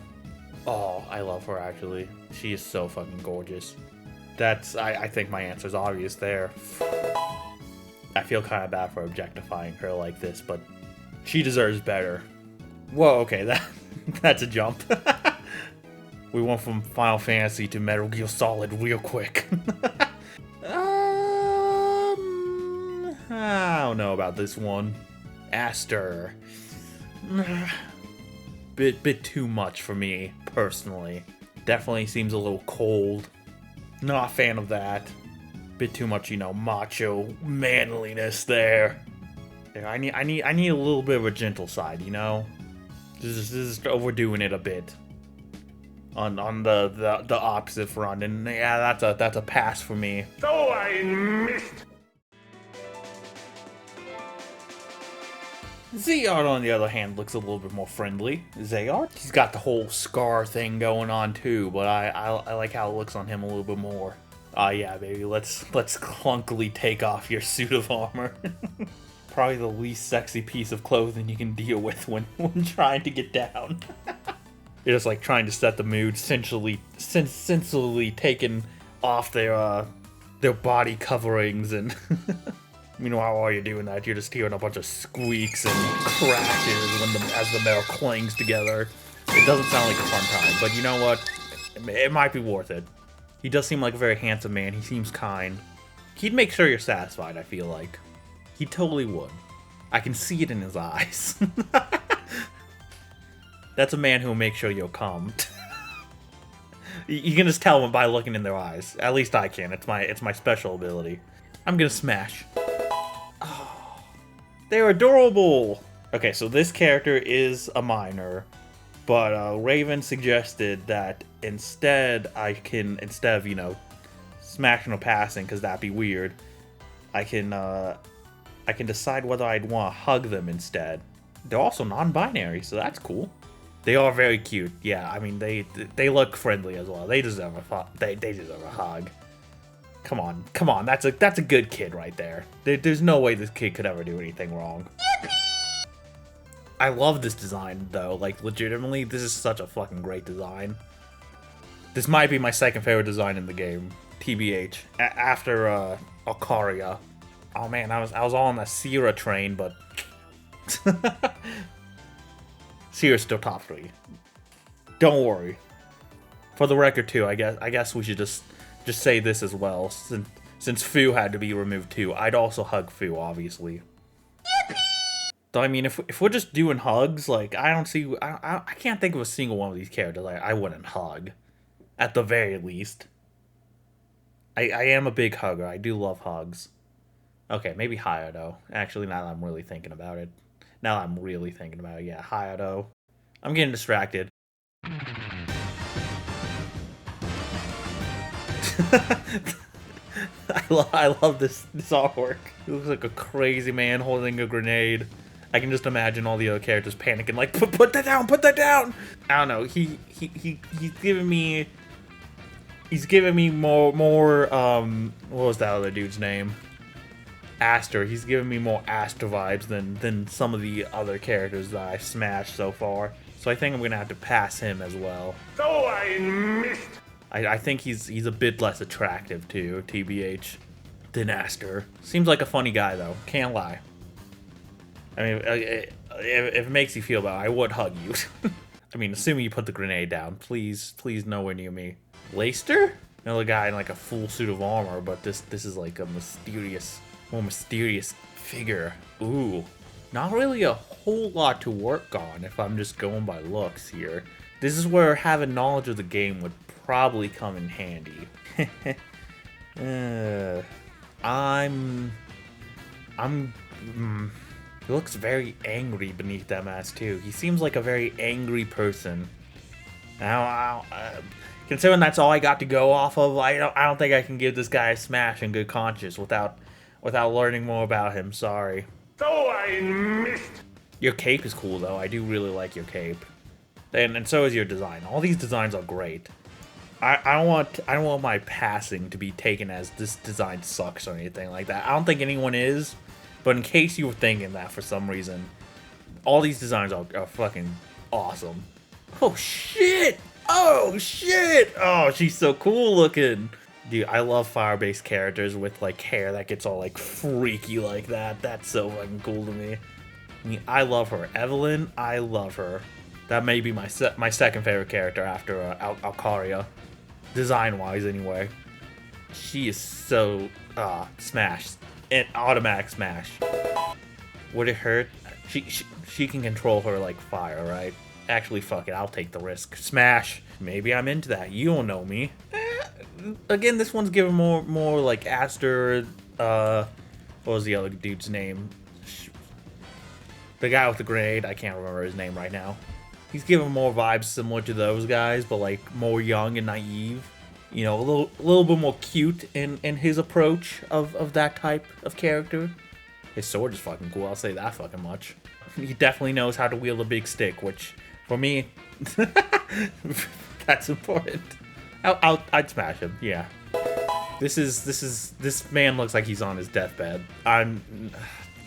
Oh, I love her actually. She is so fucking gorgeous. I think my answer is obvious there. I feel kind of bad for objectifying her like this, but She deserves better. Whoa, okay, that's a jump. We went from Final Fantasy to Metal Gear Solid real quick. I don't know about this one. Aster. Bit too much for me, personally. Definitely seems a little cold. Not a fan of that. Bit too much, you know, macho manliness there. I need a little bit of a gentle side, you know? This is overdoing it a bit. On the opposite front, and yeah, that's a pass for me. So ein Mist! Zayard, on the other hand, looks a little bit more friendly. Zayard, he's got the whole scar thing going on too, but I like how it looks on him a little bit more. Yeah, baby, let's clunkily take off your suit of armor. Probably the least sexy piece of clothing you can deal with when trying to get down. You're just like trying to set the mood, sensually taking off their body coverings, and meanwhile, while you're doing that, you're just hearing a bunch of squeaks and crashes as the metal clangs together. It doesn't sound like a fun time, but you know what? It might be worth it. He does seem like a very handsome man. He seems kind. He'd make sure you're satisfied, I feel like. He totally would. I can see it in his eyes. That's a man who will make sure you'll come. You can just tell them by looking in their eyes. At least I can. It's my special ability. I'm gonna smash. Oh, they're adorable. Okay, so this character is a minor, but Raven suggested that instead of, you know, smashing or passing, because that'd be weird, I can decide whether I'd want to hug them instead. They're also non-binary, so that's cool. They are very cute. Yeah, I mean, they look friendly as well. They deserve they deserve a hug. Come on. That's a good kid right there. There's no way this kid could ever do anything wrong. I love this design though. Like, legitimately, this is such a fucking great design. This might be my second favorite design in the game, TBH, after Alcaria. Oh man, I was all on the Sierra train, but Sierra's still top 3. Don't worry. For the record too, I guess we should just say this as well, since Fu had to be removed too. I'd also hug Fu, obviously. So I mean, if we're just doing hugs, like, I can't think of a single one of these characters I wouldn't hug, at the very least. I am a big hugger. I do love hugs. Okay, maybe Hayato. Actually, now that I'm really thinking about it. Yeah, Hayato. I'm getting distracted. I love this artwork. He looks like a crazy man holding a grenade. I can just imagine all the other characters panicking, like, put that down, put that down. I don't know. He's giving me more. What was that other dude's name? Aster. He's giving me more Aster vibes than some of the other characters that I've smashed so far. So I think I'm gonna have to pass him as well. So ein Mist! I think he's a bit less attractive to TBH than Aster. Seems like a funny guy though. Can't lie. I mean, if it makes you feel better, I would hug you. I mean, assuming you put the grenade down. Please nowhere near me. Leicester? Another guy in like a full suit of armor, but this is like a more mysterious figure. Ooh. Not really a whole lot to work on if I'm just going by looks here. This is where having knowledge of the game would probably come in handy. He looks very angry beneath that mask too. He seems like a very angry person. Considering that's all I got to go off of, I don't think I can give this guy a smash in good conscience without learning more about him. Sorry. So ein Mist! Your cape is cool though. I do really like your cape, and so is your design. All these designs are great. I don't want my passing to be taken as this design sucks or anything like that. I don't think anyone is, but in case you were thinking that for some reason, all these designs are fucking awesome. Oh shit! Oh shit! Oh, she's so cool looking. Dude, I love fire-based characters with like hair that gets all like freaky like that. That's so fucking cool to me. I mean, I love her. Evelyn, I love her. That may be my second favorite character after Alcaria. Design-wise, anyway. She is so smash. An automatic smash. Would it hurt? She can control her like fire, right? Actually, fuck it. I'll take the risk. Smash. Maybe I'm into that. You don't know me. Again, this one's given more like Aster. What was the other dude's name? The guy with the grenade. I can't remember his name right now. He's given more vibes similar to those guys, but like more young and naive. You know, a little bit more cute in his approach of that type of character. His sword is fucking cool, I'll say that fucking much. He definitely knows how to wield a big stick, which, for me, that's important. I'd smash him, yeah. This man looks like he's on his deathbed. I'm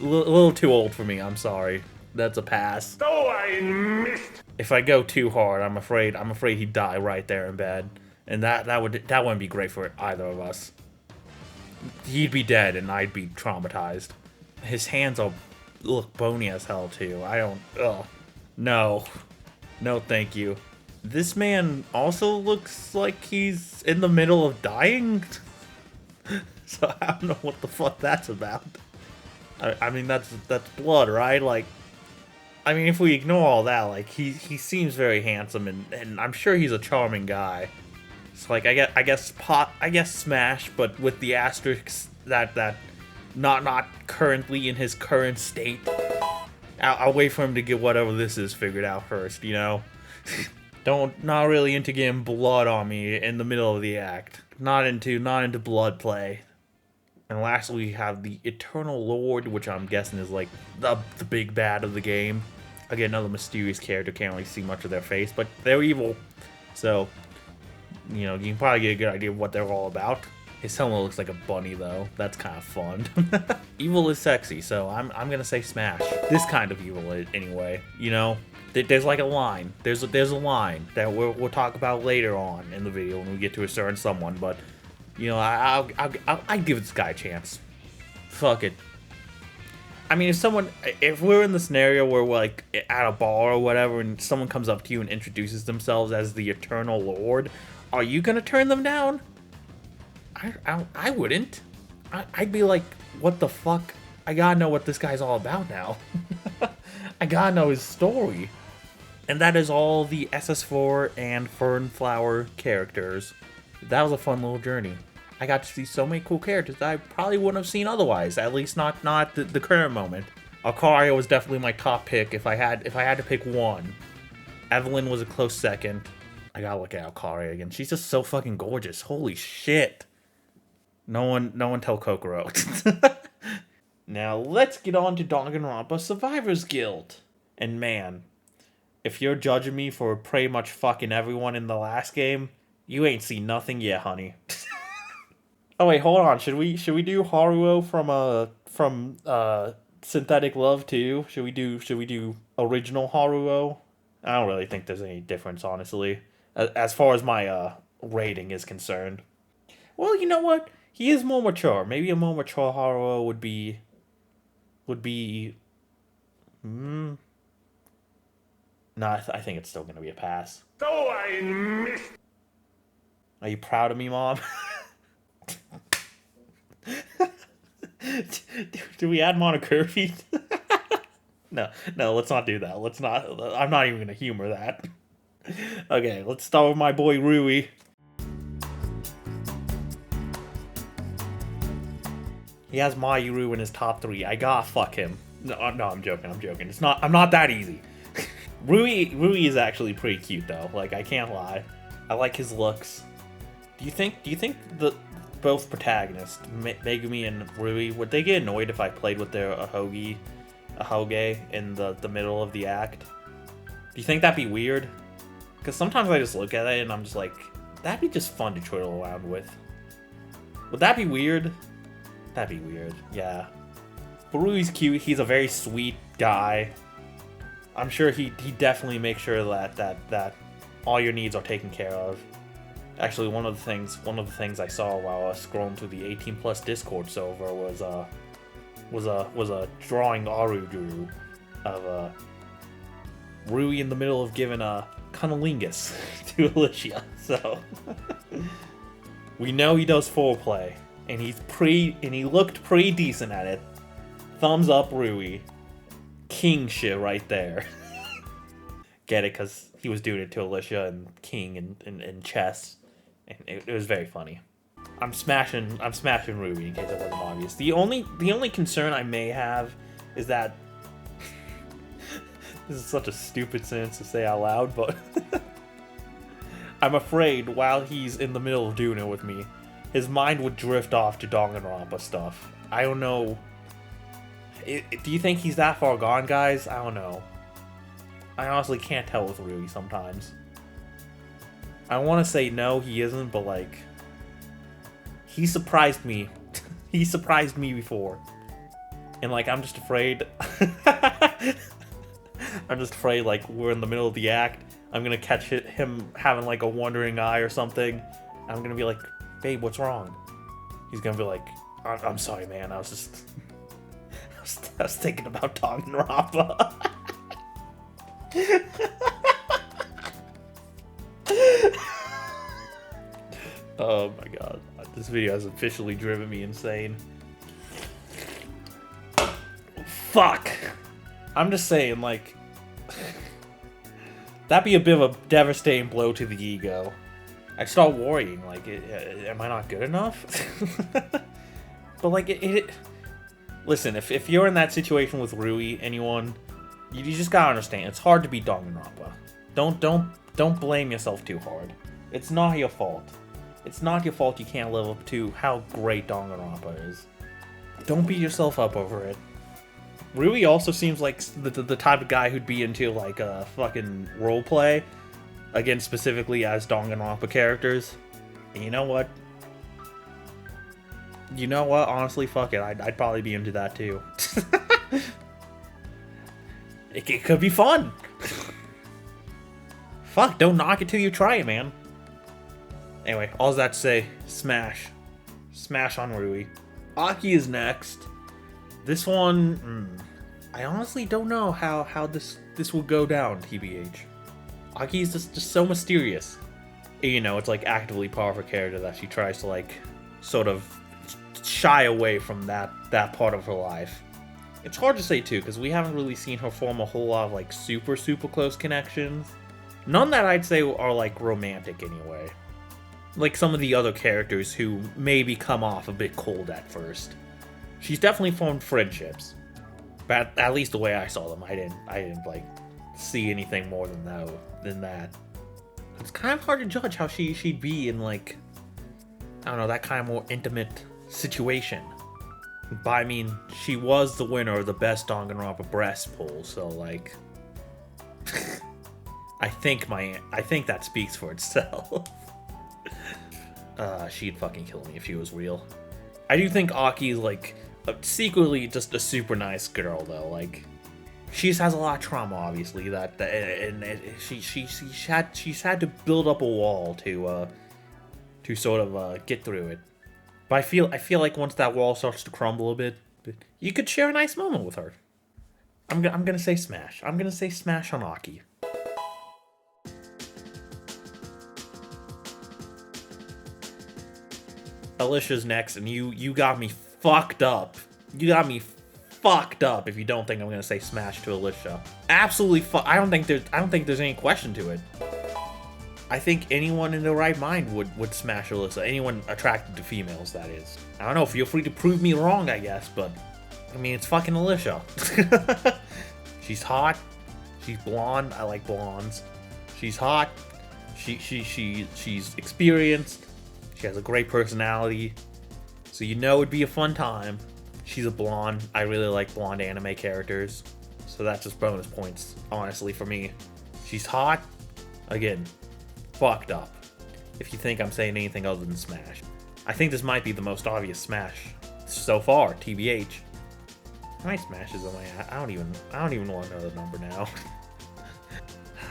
a little too old for me, I'm sorry. That's a pass. So I missed. If I go too hard, I'm afraid he'd die right there in bed. And that wouldn't be great for either of us. He'd be dead and I'd be traumatized. His hands look bony as hell too. I don't. Ugh. No, thank you. This man also looks like he's in the middle of dying. So I don't know what the fuck that's about. I mean that's blood, right? Like, I mean, if we ignore all that, like he seems very handsome and I'm sure he's a charming guy. So like I guess smash, but with the asterisks that not currently in his current state. I'll wait for him to get whatever this is figured out first, you know? Not really into getting blood on me in the middle of the act. Not into blood play. And lastly, we have the Eternal Lord, which I'm guessing is like the big bad of the game. Again, another mysterious character, can't really see much of their face, but they're evil. So, you know, you can probably get a good idea of what they're all about. His helmet looks like a bunny, though. That's kind of fun. Evil is sexy, so I'm gonna say smash. This kind of evil, anyway. You know, there's like a line. There's a line that we'll talk about later on in the video when we get to a certain someone. But you know, I'd give this guy a chance. Fuck it. I mean, if we're in the scenario where we're like at a bar or whatever, and someone comes up to you and introduces themselves as the Eternal Lord, are you gonna turn them down? I wouldn't. I'd be like, what the fuck? I gotta know what this guy's all about now. I gotta know his story. And that is all the SS4 and Fernflower characters. That was a fun little journey. I got to see so many cool characters that I probably wouldn't have seen otherwise. At least not the current moment. Alcaria was definitely my top pick if I had to pick one. Evelyn was a close second. I gotta look at Alcaria again. She's just so fucking gorgeous. Holy shit. No one tell Kokoro. Now let's get on to Danganronpa Survivors Guild. And man, if you're judging me for pretty much fucking everyone in the last game, you ain't seen nothing yet, honey. Oh wait, hold on. Should we do Haruo from Synthetic Love too? Should we do original Haruo? I don't really think there's any difference, honestly, as far as my rating is concerned. Well, you know what? He is more mature. Maybe a more mature Haruo would be. No, I think it's still gonna be a pass. So I missed. Are you proud of me, Mom? Do we add Monocurfew? No, let's not do that. Let's not. I'm not even gonna humor that. Okay, let's start with my boy Rui. He has Mayuru in his top 3. I gotta fuck him. No, I'm joking. It's not. I'm not that easy. Rui is actually pretty cute though. Like, I can't lie. I like his looks. Do you think the both protagonists, Megumi and Rui, would they get annoyed if I played with their ahoge in the middle of the act? Do you think that'd be weird? Because sometimes I just look at it and I'm just like, that'd be just fun to twiddle around with. Would that be weird? That'd be weird, yeah. But Rui's cute. He's a very sweet guy. I'm sure he definitely makes sure that all your needs are taken care of. Actually, one of the things I saw while I was scrolling through the 18+ Discord server was a drawing Aru drew of Rui in the middle of giving a cunnilingus to Alicia. So we know he does foreplay, and he looked pretty decent at it. Thumbs up, Rui. King shit right there. Get it? Because he was doing it to Alicia and King and chess, and it was very funny. I'm smashing Rui in case it wasn't obvious. The only concern I may have is that this is such a stupid sentence to say out loud, but I'm afraid while he's in the middle of doing it with me, his mind would drift off to Danganronpa stuff. I don't know. Do you think he's that far gone, guys? I don't know. I honestly can't tell with Rui sometimes. I want to say no, he isn't, but like, he surprised me. He surprised me before. And like, I'm just afraid. I'm just afraid, like, we're in the middle of the act. I'm gonna catch him having like a wandering eye or something. I'm gonna be like, babe, what's wrong? He's gonna be like, I'm sorry, man. I was thinking about Danganronpa. Oh my god. This video has officially driven me insane. Fuck! I'm just saying, like, that'd be a bit of a devastating blow to the ego. I'd start worrying, like, am I not good enough? But like, listen, if you're in that situation with Rui, anyone, you just gotta understand, it's hard to be Danganronpa. Don't blame yourself too hard. It's not your fault. It's not your fault you can't live up to how great Danganronpa is. Don't beat yourself up over it. Rui also seems like the type of guy who'd be into like a fucking roleplay, again specifically as Danganronpa characters. And you know what? Honestly, fuck it. I'd probably be into that too. It could be fun. Fuck, don't knock it till you try it, man. Anyway, all that to say, smash. Smash on Rui. Aki is next. This one, I honestly don't know how this will go down, TBH. Aki is just so mysterious. You know, it's like actively part of her character that she tries to like sort of shy away from that part of her life. It's hard to say too, because we haven't really seen her form a whole lot of like super close connections. None that I'd say are like romantic anyway. Like some of the other characters who maybe come off a bit cold at first. She's definitely formed friendships, but at least the way I saw them, I didn't like see anything more than that. It's kind of hard to judge how she'd be in like, I don't know, that kind of more intimate situation. But I mean, she was the winner of the best Danganronpa breast poll, so like, I think that speaks for itself. She'd fucking kill me if she was real. I do think Aki's like secretly just a super nice girl though. Like, she just has a lot of trauma, obviously. And she's had to build up a wall to sort of get through it. But I feel like once that wall starts to crumble a bit, you could share a nice moment with her. I'm gonna say smash. I'm gonna say smash on Aki. Alicia's next, and you got me fucked up. You got me fucked up if you don't think I'm gonna say smash to Alicia. Absolutely I don't think there's any question to it. I think anyone in their right mind would smash Alicia. Anyone attracted to females, that is. I don't know, feel free to prove me wrong, I guess, but I mean, it's fucking Alicia. She's hot. She's blonde. I like blondes. She's hot. She's experienced. She has a great personality, so you know it'd be a fun time. She's a blonde. I really like blonde anime characters, so that's just bonus points, honestly, for me. She's hot. Again, fucked up. If you think I'm saying anything other than smash. I think this might be the most obvious smash so far, TBH. How many smashes am I at? I don't even want to know the number now.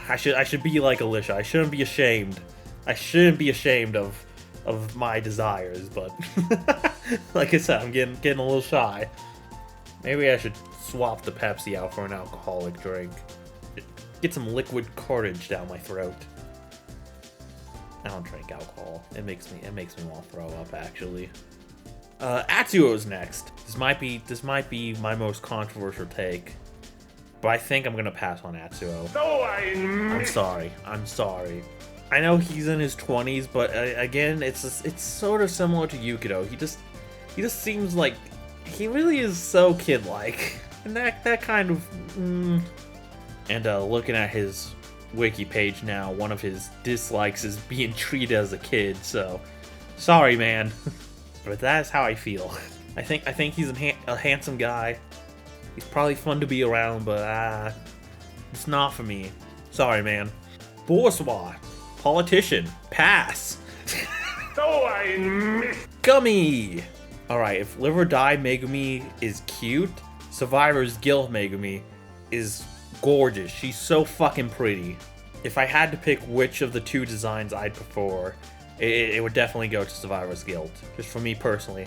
I should be like Alicia. I shouldn't be ashamed. I shouldn't be ashamed of my desires, but like I said, I'm getting a little shy. Maybe I should swap the Pepsi out for an alcoholic drink. Get some liquid courage down my throat. I don't drink alcohol. It makes me want to throw up, actually. Atsuo's next. This might be my most controversial take, but I think I'm gonna pass on Atsuo. So I missed. I'm sorry. I know he's in his 20s, but again, it's sort of similar to Yukito. He just seems like he really is so kid-like, and that kind of. And looking at his wiki page now, one of his dislikes is being treated as a kid. So, sorry, man, but that's how I feel. I think he's a handsome guy. He's probably fun to be around, but it's not for me. Sorry, man. Bourgeois, politician, pass. So I missed. Gummy. All right, if Live or Die Megumi is cute, Survivor's Guild Megumi is gorgeous. She's so fucking pretty. If I had to pick which of the two designs I'd prefer, it would definitely go to Survivor's Guild. Just for me personally.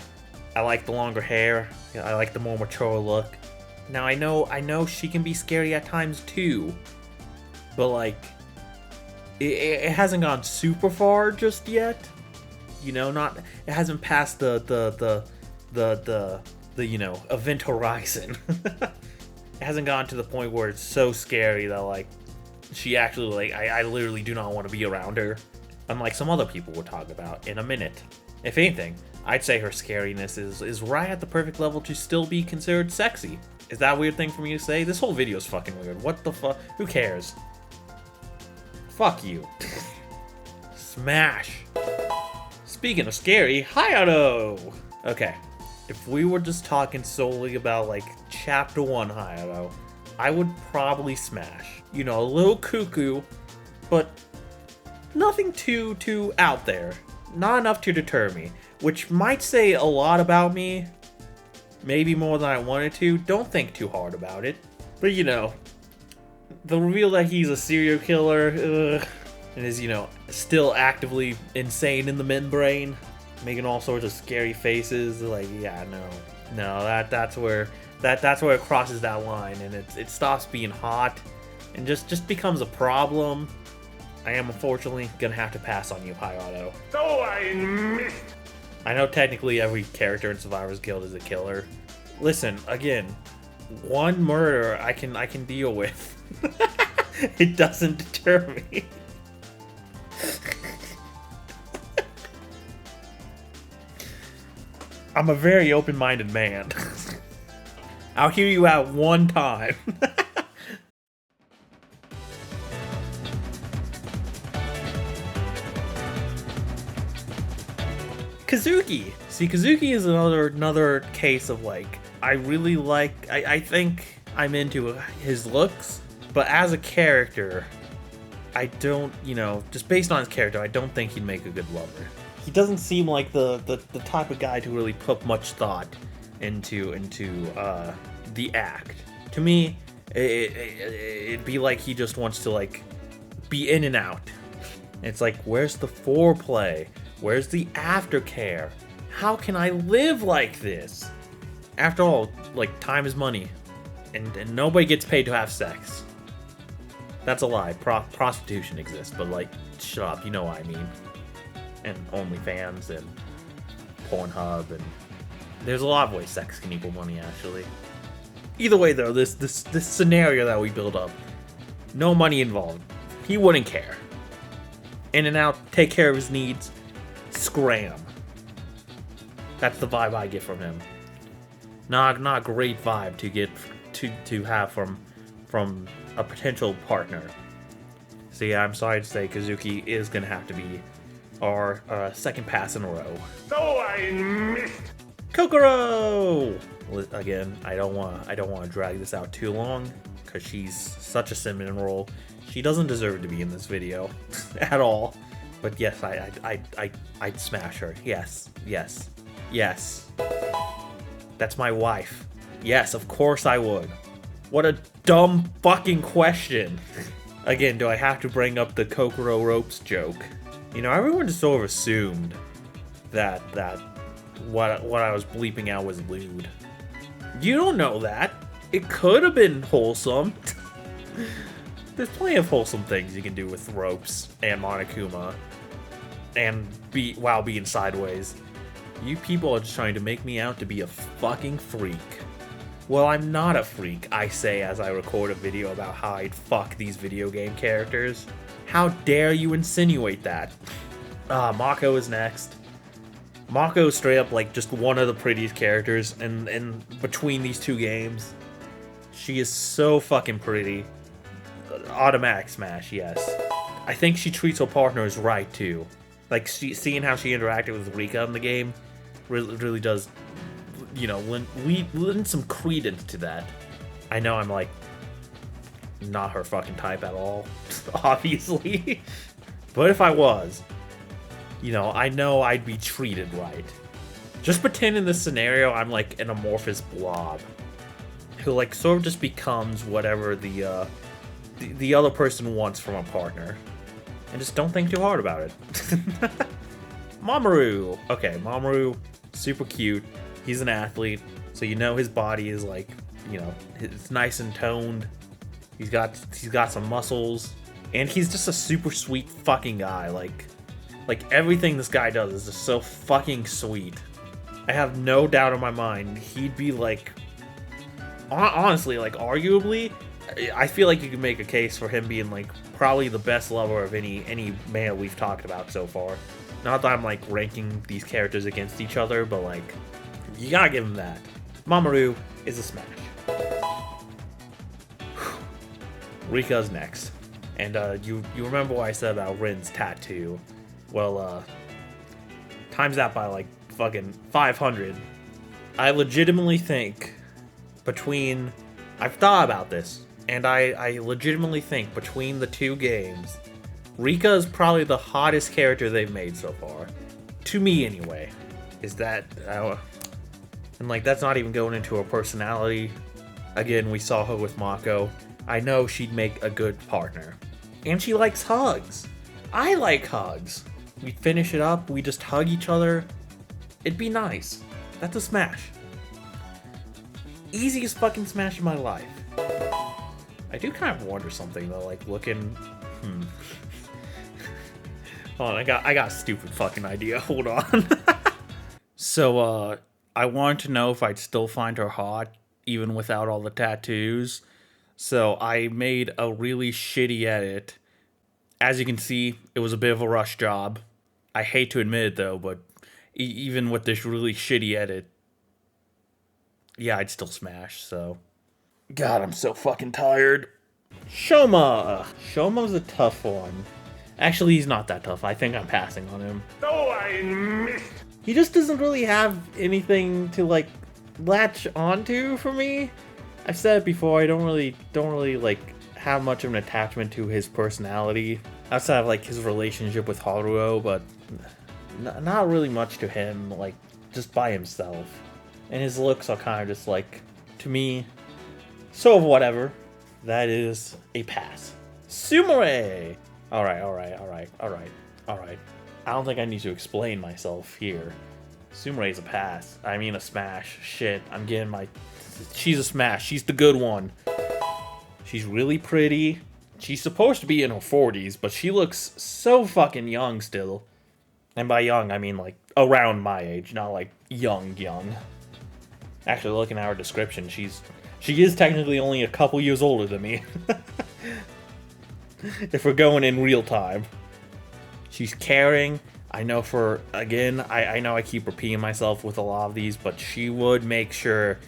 I like the longer hair. I like the more mature look. Now I know she can be scary at times too, but like it hasn't gone super far just yet. You know, it hasn't passed the you know, event horizon. It hasn't gone to the point where it's so scary that like she actually like I literally do not want to be around her, unlike some other people we'll talk about in a minute. If anything, I'd say her scariness is right at the perfect level to still be considered sexy. Is that a weird thing for me to say? This whole video is fucking weird. What the fuck? Who cares? Fuck you. Smash. Speaking of scary, Hayato! Okay, if we were just talking solely about like Chapter 1 Hayato, I would probably smash. You know, a little cuckoo, but nothing too out there. Not enough to deter me, which might say a lot about me. Maybe more than I wanted to. Don't think too hard about it. But you know, the reveal that he's a serial killer, and is, you know, still actively insane in the membrane, making all sorts of scary faces, like, yeah, no, that's where it crosses that line, and it stops being hot, and just becomes a problem. I am unfortunately gonna have to pass on you, Hayato. So I missed. I know technically every character in Survivor's Guild is a killer. Listen, again, one murder I can deal with. It doesn't deter me. I'm a very open-minded man. I'll hear you out one time. Kazuki! See, Kazuki is another case of like, I really like, I think I'm into his looks, but as a character, I don't, you know, just based on his character, I don't think he'd make a good lover. He doesn't seem like the type of guy to really put much thought into the act. To me, it'd be like he just wants to like be in and out. It's like, where's the foreplay? Where's the aftercare? How can I live like this? After all, like, time is money, and nobody gets paid to have sex. That's a lie. Prostitution exists, but like, shut up, you know what I mean. And OnlyFans and Pornhub, and there's a lot of ways sex can equal money, actually. Either way, though, this scenario that we build up, no money involved. He wouldn't care. In and out, take care of his needs, scram. That's the vibe I get from him. Not a great vibe to get to have from a potential partner. So yeah, I'm sorry to say Kazuki is gonna have to be our second pass in a row. So I missed. Kokoro! Again, I don't want to drag this out too long because she's such a cinnamon roll. She doesn't deserve to be in this video at all. But yes, I'd smash her. Yes. That's my wife. Yes, of course I would. What a dumb fucking question. Again, do I have to bring up the Kokoro ropes joke? You know, everyone just sort of assumed that what I was bleeping out was lewd. You don't know that. It could have been wholesome. There's plenty of wholesome things you can do with ropes and Monokuma. And while being sideways. You people are just trying to make me out to be a fucking freak. Well, I'm not a freak, I say as I record a video about how I'd fuck these video game characters. How dare you insinuate that? Mako is next. Mako is straight up like just one of the prettiest characters in between these two games. She is so fucking pretty. Automatic smash, yes. I think she treats her partners right too. Like seeing how she interacted with Rika in the game really does, you know, lend some credence to that. I know I'm like not her fucking type at all, obviously. But if I was, you know I'd be treated right. Just pretend in this scenario I'm like an amorphous blob who like sort of just becomes whatever the other person wants from a partner. And just don't think too hard about it. Mamoru! Okay, Mamoru, super cute. He's an athlete, so you know his body is like, you know, it's nice and toned. He's got some muscles. And he's just a super sweet fucking guy. Like everything this guy does is just so fucking sweet. I have no doubt in my mind he'd be like, honestly, like arguably, I feel like you could make a case for him being like probably the best lover of any male we've talked about so far. Not that I'm like ranking these characters against each other, but like you gotta give him that. Mamoru is a smash. Rika's next, and you remember what I said about Rin's tattoo? Well, times that by like fucking 500. I legitimately think I've thought about this. And I legitimately think between the two games, Rika is probably the hottest character they've made so far. To me, anyway. Is that... and, like, that's not even going into her personality. Again, we saw her with Mako. I know she'd make a good partner. And she likes hugs. I like hugs. We'd finish it up, we just hug each other. It'd be nice. That's a smash. Easiest fucking smash in my life. I do kind of wonder something though, like looking. Hold on, I got a stupid fucking idea. Hold on. So, I wanted to know if I'd still find her hot even without all the tattoos. So I made a really shitty edit. As you can see, it was a bit of a rush job. I hate to admit it though, but even with this really shitty edit, yeah, I'd still smash. So. God, I'm so fucking tired. Shoma! Shoma's a tough one. Actually, he's not that tough. I think I'm passing on him. Oh, I missed. He just doesn't really have anything to, like, latch onto for me. I've said it before, I don't really, like, have much of an attachment to his personality. Outside of, like, his relationship with Haruo, but not really much to him, like, just by himself. And his looks are kind of just, like, to me... So whatever. That is a pass. Sumire! Alright. I don't think I need to explain myself here. Sumire is a pass. I mean a smash. Shit, I'm getting my... She's a smash. She's the good one. She's really pretty. She's supposed to be in her 40s, but she looks so fucking young still. And by young, I mean like around my age, not like young. Actually, looking at her description, she is technically only a couple years older than me. If we're going in real time. She's caring. I know I know I keep repeating myself with a lot of these, but she would make sure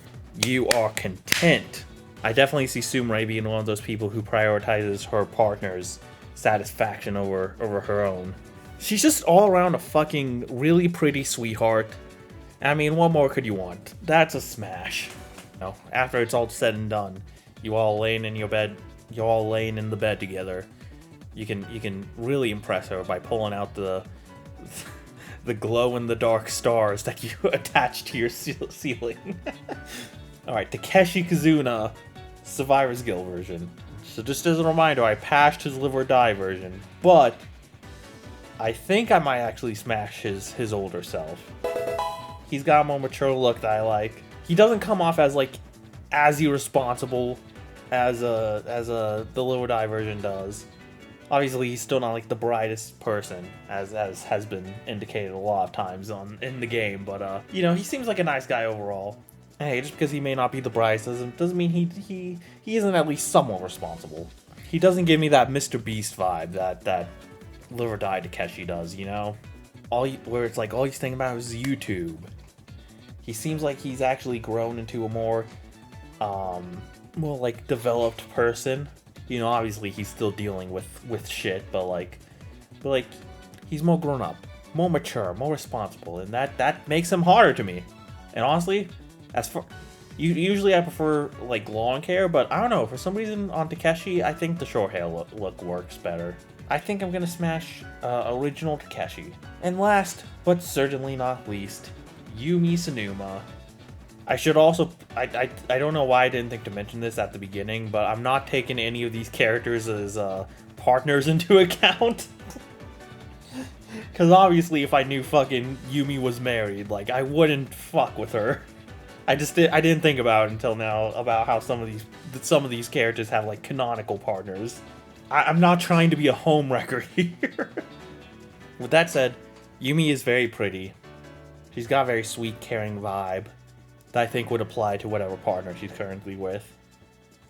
you are content. I definitely see Sumire being one of those people who prioritizes her partner's satisfaction over her own. She's just all around a fucking really pretty sweetheart. I mean, what more could you want? That's a smash. After it's all said and done, you all laying in the bed together, you can really impress her by pulling out the glow-in-the-dark stars that you attach to your ceiling. Alright, Takeshi Kazuna, Survivor's Guild version. So just as a reminder, I passed his Live or Die version, but I think I might actually smash his older self. He's got a more mature look that I like. he doesn't come off as like as irresponsible as the lower die version does. Obviously, he's still not like the brightest person, as has been indicated a lot of times in the game. But you know, he seems like a nice guy overall. Hey, just because he may not be the brightest doesn't mean he isn't at least somewhat responsible. He doesn't give me that Mr. Beast vibe that Live or Die Takeshi does, you know? Where it's like all he's thinking about is YouTube. He seems like he's actually grown into a more like developed person. You know, obviously he's still dealing with shit, but like he's more grown up, more mature, more responsible, and that makes him harder to me. And honestly, usually I prefer like long hair, but I don't know, for some reason on Takeshi, I think the short hair look works better. I think I'm gonna smash original Takeshi. And last, but certainly not least, Jun Senoue. I should also, I don't know why I didn't think to mention this at the beginning, but I'm not taking any of these characters as partners into account. Because obviously if I knew fucking Yumi was married, like, I wouldn't fuck with her. I didn't think about it until now, about how some of these characters have like canonical partners. I'm not trying to be a homewrecker here. With that said, Yumi is very pretty. She's got a very sweet, caring vibe that I think would apply to whatever partner she's currently with.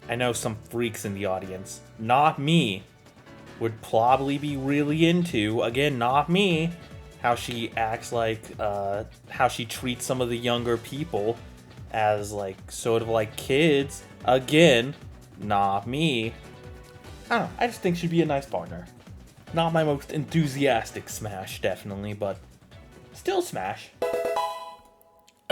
I know some freaks in the audience, not me, would probably be really into, again, not me, how she acts like, how she treats some of the younger people as, like, sort of like kids. Again, not me. I don't know, I just think she'd be a nice partner. Not my most enthusiastic smash, definitely, but still smash.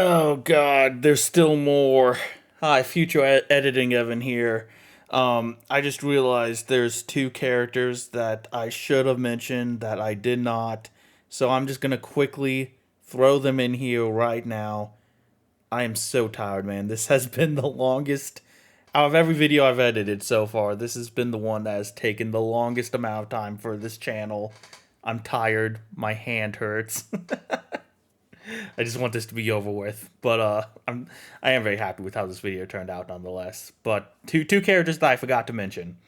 Oh god, there's still more. Hi, future editing Evan here. I just realized there's two characters that I should have mentioned that I did not. So I'm just gonna quickly throw them in here right now. I am so tired, man. This has been the longest out of every video I've edited so far. This has been the one that has taken the longest amount of time for this channel. I'm tired. My hand hurts. I just want this to be over with. But I am very happy with how this video turned out nonetheless. But two characters that I forgot to mention.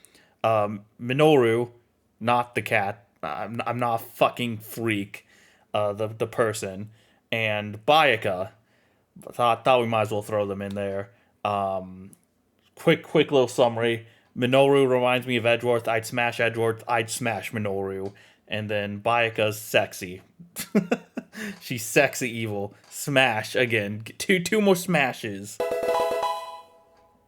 Minoru, not the cat. I'm not a fucking freak. The person. And Bayaka. Thought we might as well throw them in there. Quick little summary. Minoru reminds me of Edgeworth. I'd smash Edgeworth. I'd smash Minoru. And then Bayaka's sexy. She's sexy evil. Smash again. Two more smashes.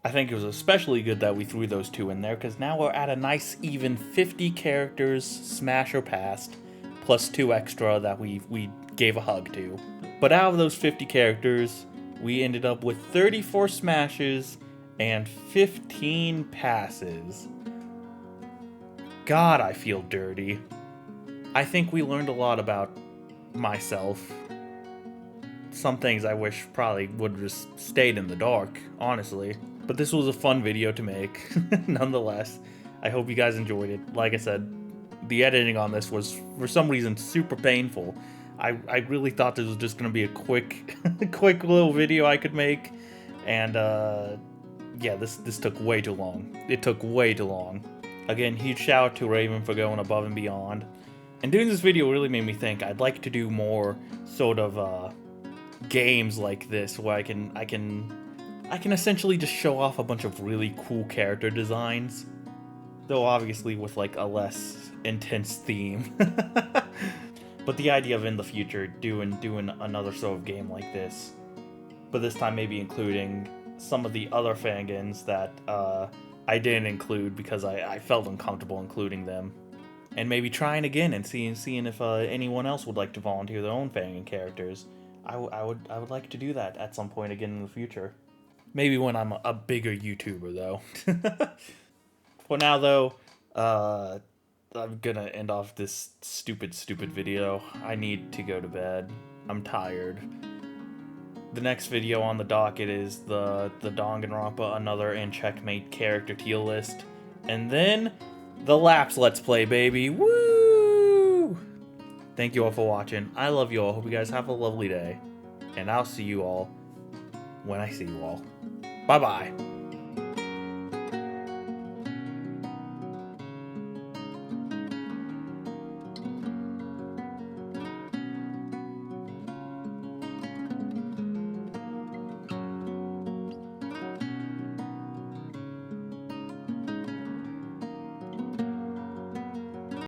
I think it was especially good that we threw those two in there, because now we're at a nice even 50 characters, smash or passed, plus 2 extra that we gave a hug to. But out of those 50 characters, we ended up with 34 smashes and 15 passes. God, I feel dirty. I think we learned a lot about myself. Some things I wish probably would have just stayed in the dark, honestly. But this was a fun video to make, nonetheless. I hope you guys enjoyed it. Like I said, the editing on this was, for some reason, super painful. I really thought this was just going to be a quick little video I could make. And, yeah, this took way too long. It took way too long. Again, huge shout out to Raven for going above and beyond. And doing this video really made me think I'd like to do more sort of games like this where I can essentially just show off a bunch of really cool character designs, though obviously with like a less intense theme. But the idea of in the future doing another sort of game like this, but this time maybe including some of the other fangans that I didn't include because I felt uncomfortable including them. And maybe trying again and seeing if anyone else would like to volunteer their own Fangan characters. I would like to do that at some point again in the future. Maybe when I'm a bigger YouTuber, though. For now, though, I'm gonna end off this stupid video. I need to go to bed. I'm tired. The next video on the docket is the Danganronpa Another and Checkmate character tier list. And then the Laps Let's Play, baby. Woo! Thank you all for watching. I love you all. Hope you guys have a lovely day. And I'll see you all when I see you all. Bye bye.